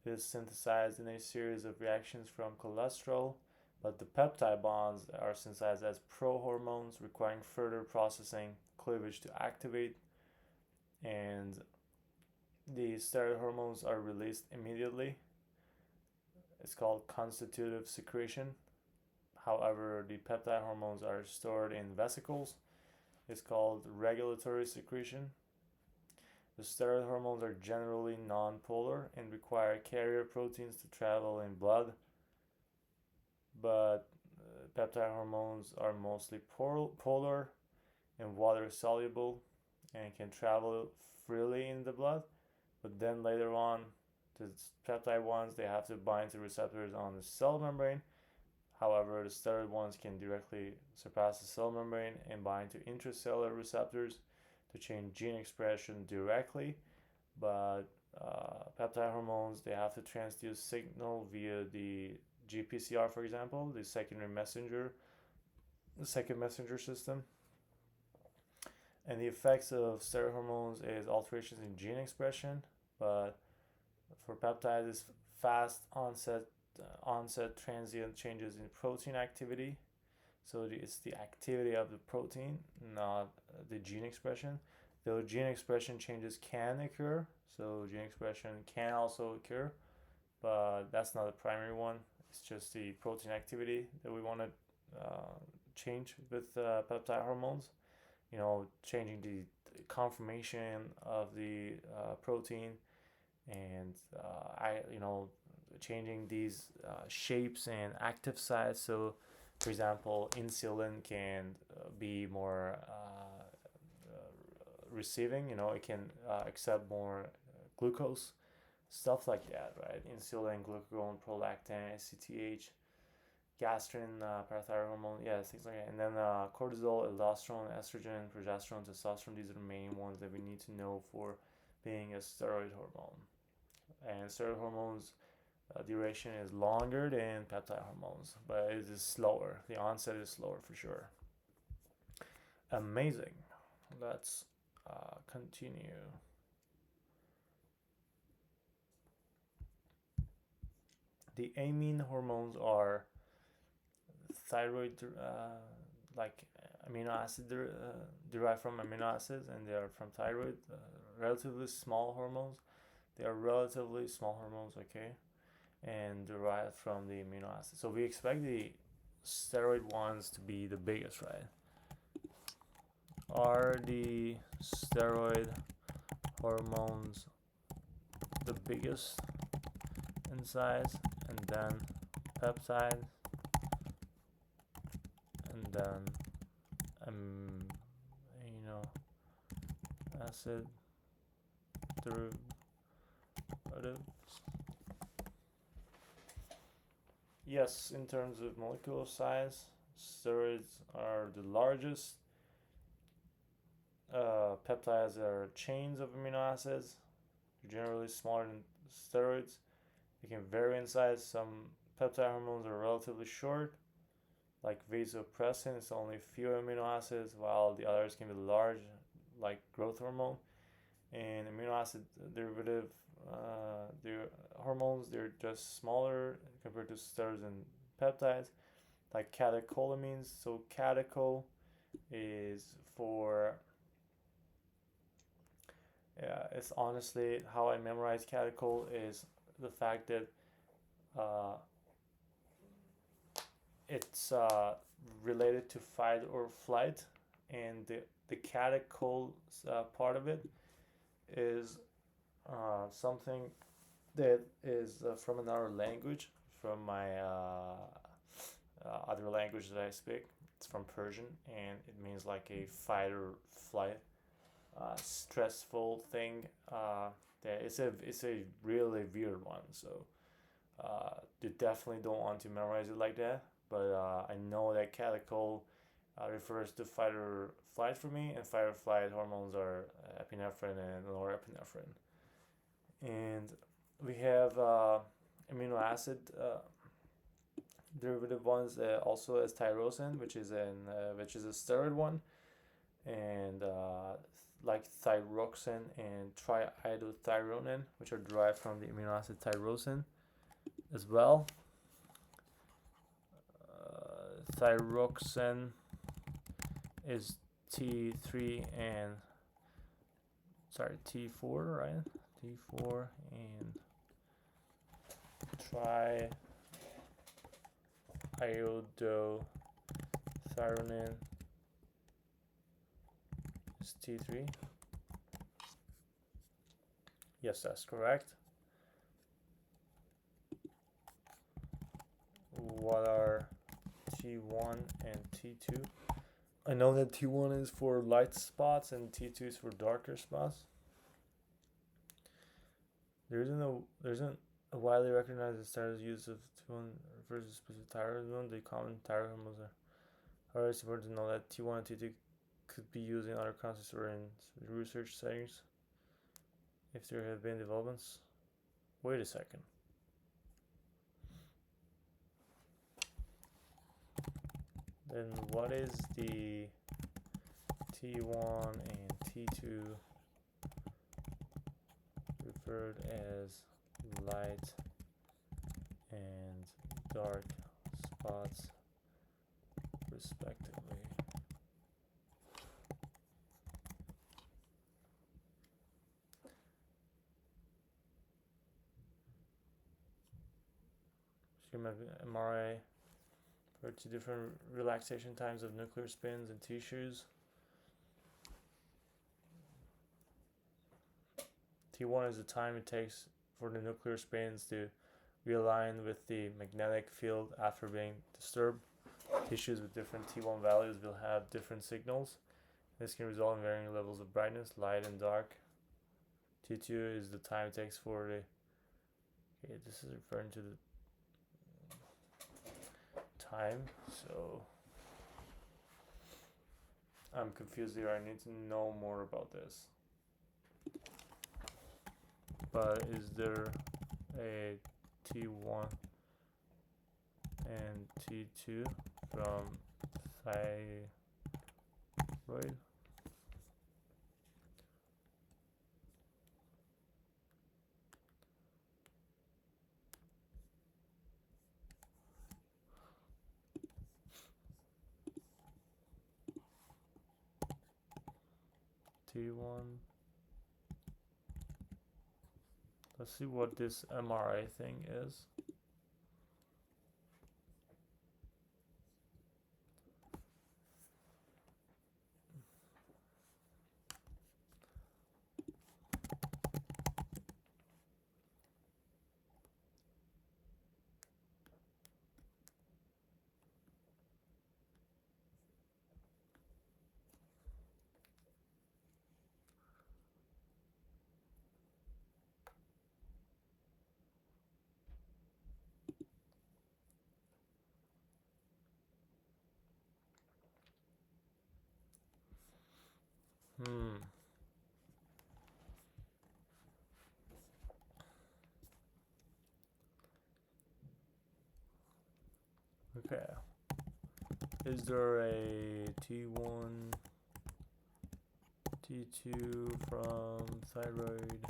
it is synthesized in a series of reactions from cholesterol, but the peptide bonds are synthesized as prohormones, requiring further processing cleavage to activate, and the steroid hormones are released immediately. It's called constitutive secretion. However, the peptide hormones are stored in vesicles. It's called regulatory secretion. The steroid hormones are generally non-polar and require carrier proteins to travel in blood, but peptide hormones are mostly polar and water soluble and can travel freely in the blood, but then later on the peptide ones, they have to bind to receptors on the cell membrane. However, the steroid ones can directly surpass the cell membrane and bind to intracellular receptors to change gene expression directly, but peptide hormones, they have to transduce signal via the GPCR, for example, the second messenger system. And the effects of steroid hormones is alterations in gene expression, but for peptides, it's fast onset transient changes in protein activity. So it's the activity of the protein, not the gene expression. Though gene expression changes can occur, so gene expression can also occur, but that's not the primary one. It's just the protein activity that we want to change with peptide hormones. Changing the conformation of the protein, and changing these shapes and active sites. So, for example, insulin can be more receiving. It can accept more glucose, stuff like that, right? Insulin, glucagon, prolactin, ACTH, gastrin, parathyroid hormone, things like that. And then cortisol, aldosterone, estrogen, progesterone, testosterone. These are the main ones that we need to know for being a steroid hormone. and steroid hormones duration is longer than peptide hormones, but it is slower. The onset is slower for sure. Amazing. Let's continue. The amine hormones are thyroid, like amino acid derived from amino acids, and they are from thyroid. Relatively small hormones. They are relatively small hormones, okay, and derived from the amino acids. So we expect the steroid ones to be the biggest, right? Are the steroid hormones the biggest in size, and then peptide, and then amino acid derivatives? Yes, in terms of molecular size, steroids are the largest. Peptides are chains of amino acids, generally smaller than steroids. They can vary in size. Some peptide hormones are relatively short, like vasopressin, it's only few amino acids, while the others can be large, like growth hormone. And amino acid derivative hormones, they're just smaller compared to steroids and peptides, like catecholamines. So catechol is for it's honestly how I memorize catechol is the fact that uh, it's related to fight or flight, and the catechol part of it is something that is from another language, from my other language that I speak. It's from Persian, and it means like a fight or flight, stressful thing. That it's a really weird one. So you definitely don't want to memorize it like that. But I know that catechol refers to fight or flight for me, and fight or flight hormones are epinephrine and norepinephrine. And we have amino acid derivative ones also as tyrosine, which is a steroid one, and like thyroxine and triiodothyronine, which are derived from the amino acid tyrosine as well. Thyroxine is T3 and T4, right? T4 and triiodothyronine is T3. Yes, that's correct. What are T1 and T2? I know that T1 is for light spots and T2 is for darker spots. There isn't a widely recognized standard use of T1 versus specific thyroid hormone. The common thyroid hormones are. However, it's important to know that T1 and T2 could be used in other contexts or in research settings if there have been developments. Wait a second. Then what is the T1 and T2 referred as light and dark spots respectively? MRI for 2 different relaxation times of nuclear spins and tissues. T1 is the time it takes for the nuclear spins to realign with the magnetic field after being disturbed. Tissues with different T1 values will have different signals. This can result in varying levels of brightness, light and dark. T2 is the time it takes for the... Okay, this is referring to the time, so I'm confused here. I need to know more about this. but is there a T1 and T2 from thyroid? T1. Let's see what this MRI thing is. Hmm. Okay. Is there a T1, T2 from thyroid?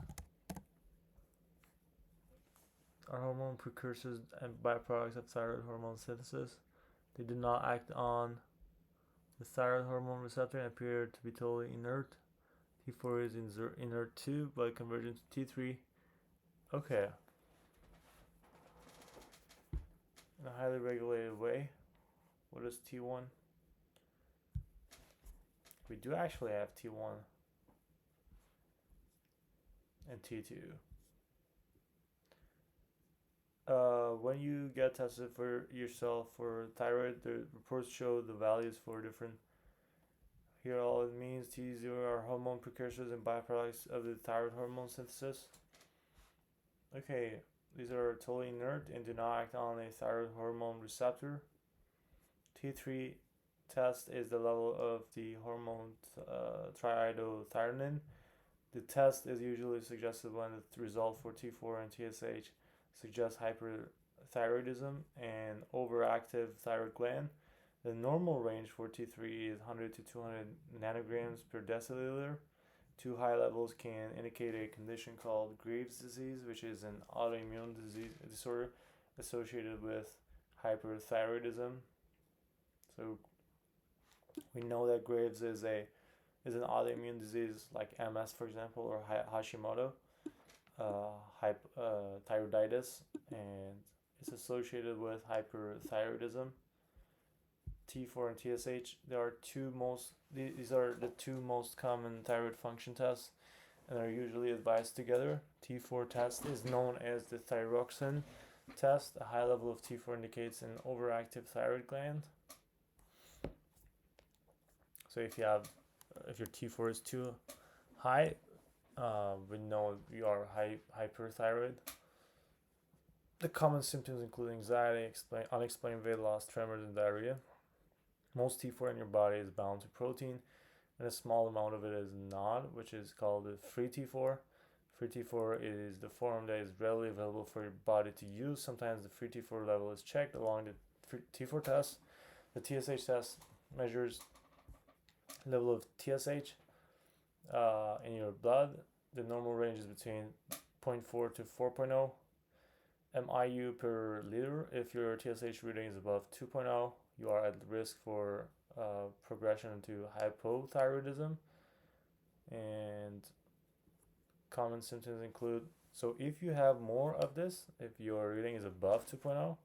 Are hormone precursors and byproducts of thyroid hormone synthesis? They do not act on the thyroid hormone receptor and appear to be totally inert. T4 is inert too, but conversion to T3. Okay. In a highly regulated way. What is T1? We do actually have T1 and T2. When you get tested for yourself for thyroid, the reports show the values for different. Here, all it means T0 are hormone precursors and byproducts of the thyroid hormone synthesis. Okay, these are totally inert and do not act on a thyroid hormone receptor. T3 test is the level of the hormone triiodothyronine. The test is usually suggested when the result for T4 and TSH suggests hyperthyroidism and overactive thyroid gland. The normal range for T3 is 100 to 200 nanograms per deciliter. Too high levels can indicate a condition called Graves' disease, which is an autoimmune disorder associated with hyperthyroidism. So we know that Graves is an autoimmune disease like MS, for example, or Hashimoto, thyroiditis, and it's associated with hyperthyroidism. T4 and TSH. These are the two most common thyroid function tests and are usually advised together. T4 test is known as the thyroxine test. A high level of T4 indicates an overactive thyroid gland. So if your T4 is too high, we know you are hyperthyroid. The common symptoms include anxiety, unexplained weight loss, tremors, and diarrhea. Most T4 in your body is bound to protein, and a small amount of it is not, which is called the free T4. Free T4 is the form that is readily available for your body to use. Sometimes the free T4 level is checked along the T4 test. The TSH test measures level of TSH in your blood. The normal range is between 0.4 to 4.0 MIU per liter. If your TSH reading is above 2.0, you are at risk for progression into hypothyroidism. And common symptoms include, so if you have more of this, if your reading is above 2.0,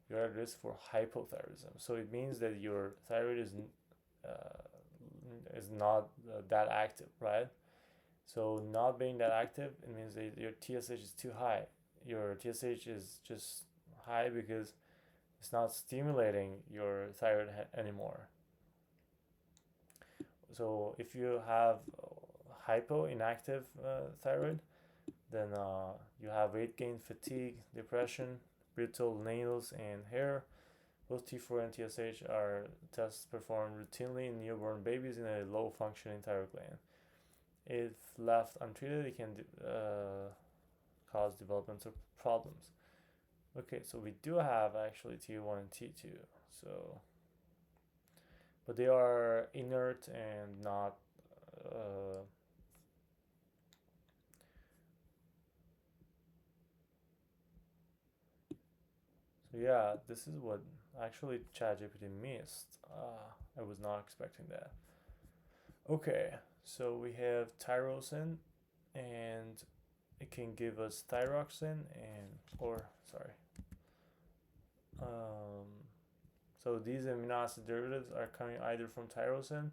you're at risk for hypothyroidism. So it means that your thyroid is not that active, right? So not being that active, it means that your TSH is too high. Your TSH is just high because it's not stimulating your thyroid anymore. So if you have inactive thyroid, then you have weight gain, fatigue, depression, brittle nails and hair. Both T4 and TSH are tests performed routinely in newborn babies in a low functioning thyroid gland. If left untreated, it can cause development of problems. Okay, so we do have actually T1 and T2. So, but they are inert and not so yeah, this is what actually ChatGPT missed. I was not expecting that. Okay, so we have tyrosine, and it can give us thyroxine or sorry. Um, so these amino acid derivatives are coming either from tyrosine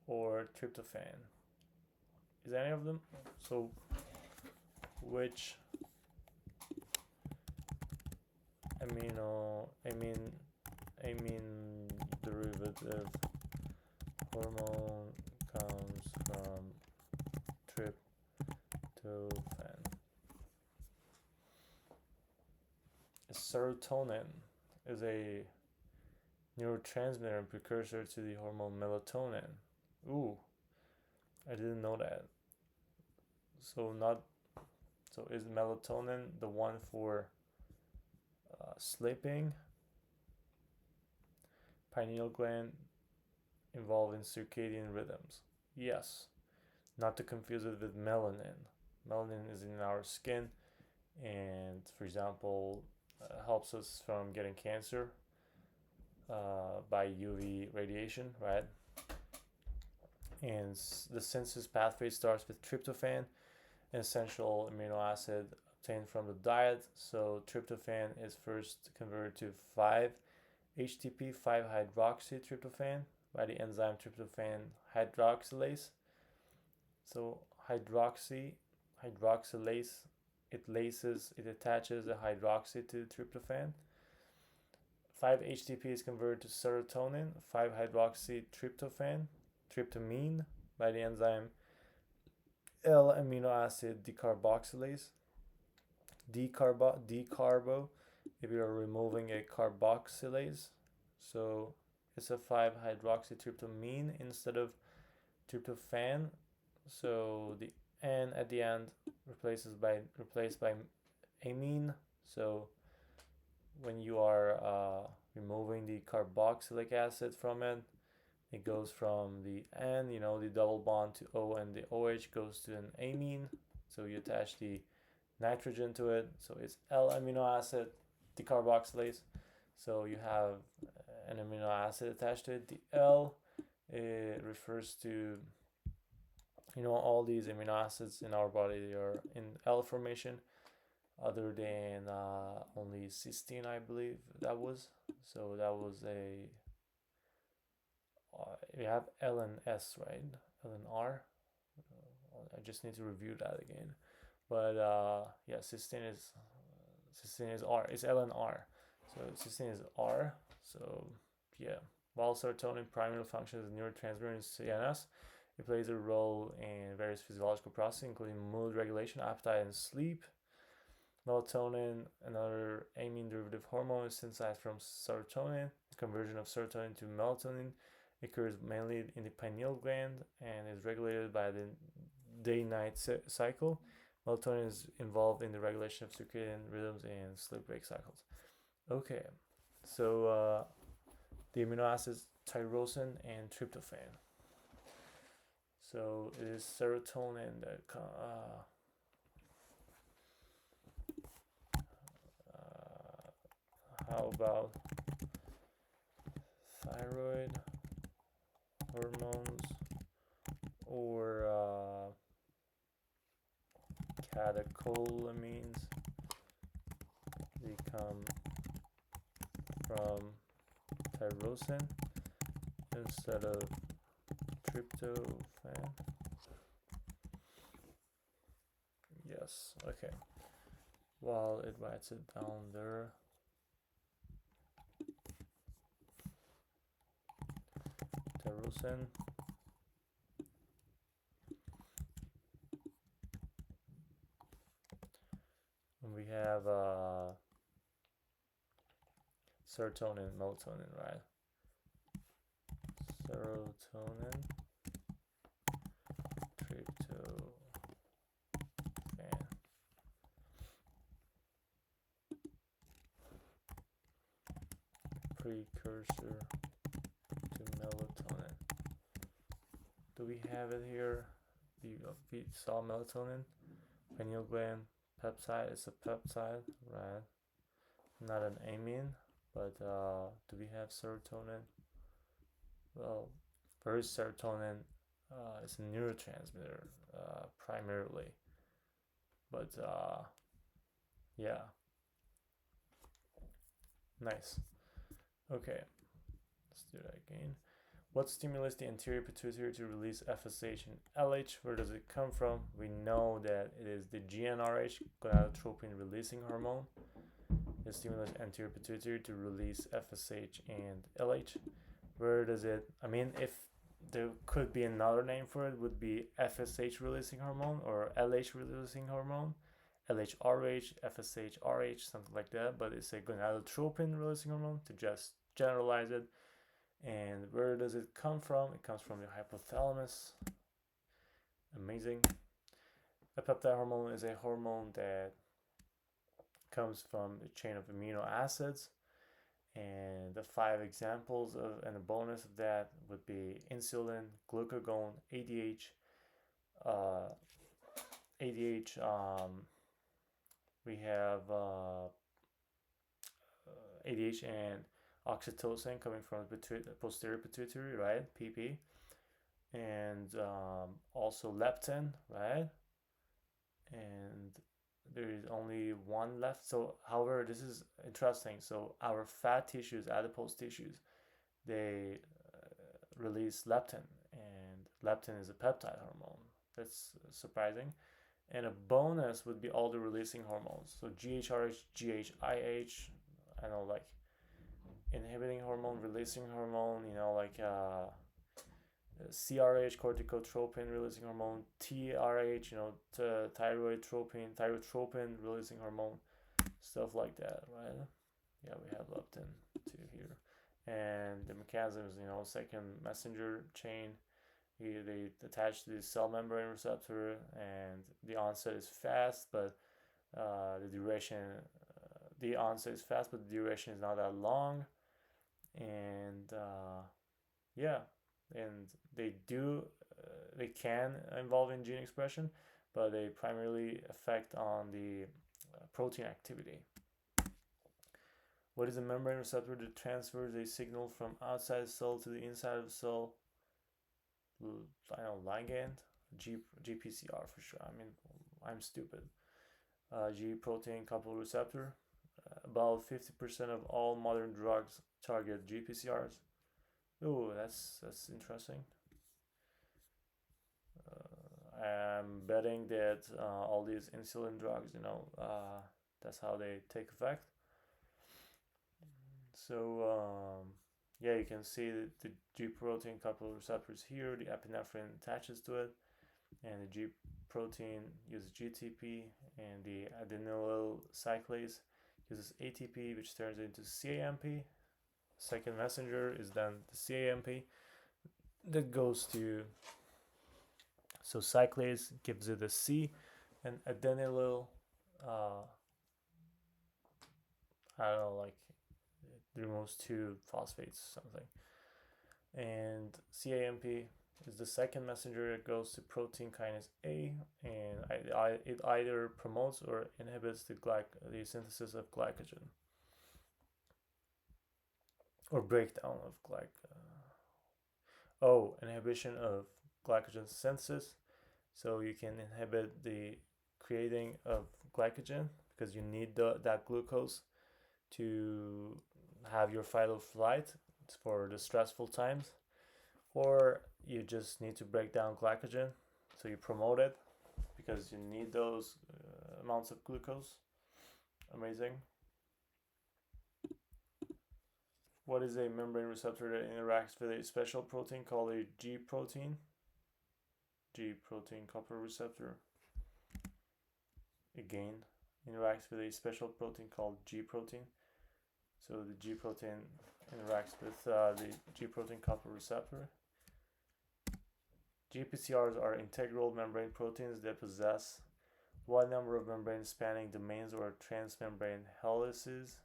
or tryptophan. Is any of them? So which amine derivative hormone comes from tryptophan? Serotonin is a neurotransmitter and precursor to the hormone melatonin. Ooh, I didn't know that. So is melatonin the one for sleeping? Pineal gland involved in circadian rhythms. Yes, not to confuse it with melanin. Melanin is in our skin, and for example, helps us from getting cancer by UV radiation, right? And the synthesis pathway starts with tryptophan, an essential amino acid obtained from the diet. So tryptophan is first converted to 5-HTP, 5-hydroxytryptophan, by the enzyme tryptophan hydroxylase. So hydroxylase, it attaches a hydroxy to tryptophan. 5-HTP is converted to serotonin, 5-hydroxytryptophan, tryptamine, by the enzyme L-amino acid decarboxylase. Decarbo, if you're removing a carboxylase. So it's a 5-hydroxytryptamine instead of tryptophan. So the N at the end replaced by amine. So when you are removing the carboxylic acid from it, it goes from the N, the double bond to O, and the OH goes to an amine. So you attach the nitrogen to it. So it's L-amino acid decarboxylase. So you have an amino acid attached to it. The L refers to all these amino acids in our body. They are in L formation, other than only cysteine, I believe that was. So that was we have L and S, right? L and R. I just need to review that again. But yeah, cysteine is R. It's L and R. So cysteine is R. So yeah, while serotonin primarily functions as a neurotransmitter in CNS, it plays a role in various physiological processes, including mood regulation, appetite, and sleep. Melatonin, another amine derivative hormone, is synthesized from serotonin. The conversion of serotonin to melatonin occurs mainly in the pineal gland and is regulated by the day-night cycle. Melatonin is involved in the regulation of circadian rhythms and sleep-wake cycles. Okay, so the amino acids tyrosine and tryptophan. So it is serotonin that how about thyroid hormones or catecholamines? They come from tyrosine instead of tryptophan. Yes, okay. While it writes it down there. Tyrosine. And we have serotonin, melatonin, right? Serotonin, tryptophan. precursor to melatonin. Do we have it here? We saw melatonin, pineal gland peptide. It's a peptide, right? Not an amine, but do we have serotonin? Well, first serotonin is a neurotransmitter primarily, but yeah, nice. Okay, let's do that again. What stimulates the anterior pituitary to release FSH and LH? Where does it come from? We know that it is the GnRH, gonadotropin releasing hormone. It stimulates anterior pituitary to release FSH and LH. Where does it? I mean, if there could be another name for it, would be FSH releasing hormone or LH releasing hormone, LHRH, FSH-RH, something like that. But it's a gonadotropin releasing hormone to just generalize it. And where does it come from? It comes from the hypothalamus. Amazing. A peptide hormone is a hormone that comes from the chain of amino acids. And the 5 examples of, and a bonus of that would be insulin, glucagon, ADH, we have ADH and oxytocin coming from the posterior pituitary, right? PP, and also leptin, right? And there is only one left. So, however, this is interesting. So, our fat tissues, adipose tissues, they release leptin, and leptin is a peptide hormone. That's surprising. And a bonus would be all the releasing hormones. So, GHRH, GHIH, I know, like inhibiting hormone, releasing hormone, like CRH, corticotropin releasing hormone, TRH, thyrotropin releasing hormone, stuff like that, right? Yeah, we have leptin too here. And the mechanism is, second messenger chain. They attach to the cell membrane receptor, and the onset is fast, but the duration, the onset is fast, but the duration is not that long. And yeah, and they can involve in gene expression, but they primarily affect on the protein activity. What is a membrane receptor that transfers a signal from outside the cell to the inside of the cell? I know, ligand, GPCR for sure. I mean, I'm stupid. G protein coupled receptor. About 50% of all modern drugs target GPCRs. Oh, that's interesting. I'm betting that all these insulin drugs, that's how they take effect. So yeah, you can see the G protein coupled receptors here. The epinephrine attaches to it, and the G protein uses GTP, and the adenylyl cyclase uses ATP, which turns into CAMP. Second messenger is then the CAMP that goes to, so cyclase gives it a C, and adenylyl, I don't know, like it removes 2 phosphates, something. And CAMP is the second messenger that goes to protein kinase A, and it either promotes or inhibits the synthesis of glycogen, or breakdown of inhibition of glycogen synthesis. So you can inhibit the creating of glycogen because you need that glucose to have your fight or flight for the stressful times, or you just need to break down glycogen, so you promote it because you need those amounts of glucose. Amazing. What is a membrane receptor that interacts with a special protein called a G protein? G protein coupled receptor. Again, interacts with a special protein called G protein. So the G protein interacts with the G protein coupled receptor. GPCRs are integral membrane proteins that possess what number of membrane spanning domains or transmembrane helices?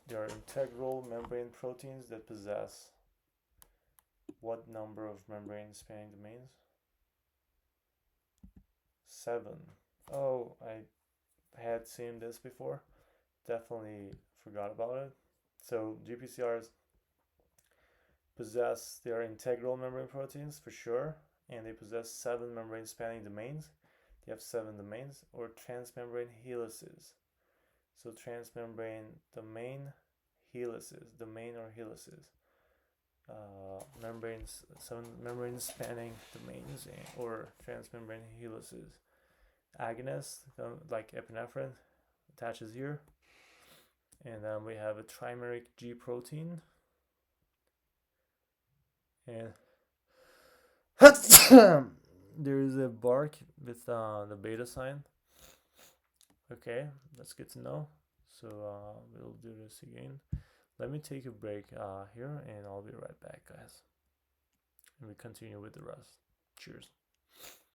There are integral membrane proteins that possess what number of membrane spanning domains? 7. Oh, I had seen this before. Definitely forgot about it. So GPCRs possess, they are integral membrane proteins for sure, and they possess 7 membrane spanning domains. They have 7 domains, or transmembrane helices. So transmembrane domain helices, domain or helices. Membranes, 7 membrane spanning domains, or transmembrane helices. Agonist, like epinephrine, attaches here. And then we have a trimeric G protein. And there is a bark with the beta sign. Okay, that's good to know. So we'll do this again. Let me take a break here, and I'll be right back, guys. And we continue with the rest. Cheers.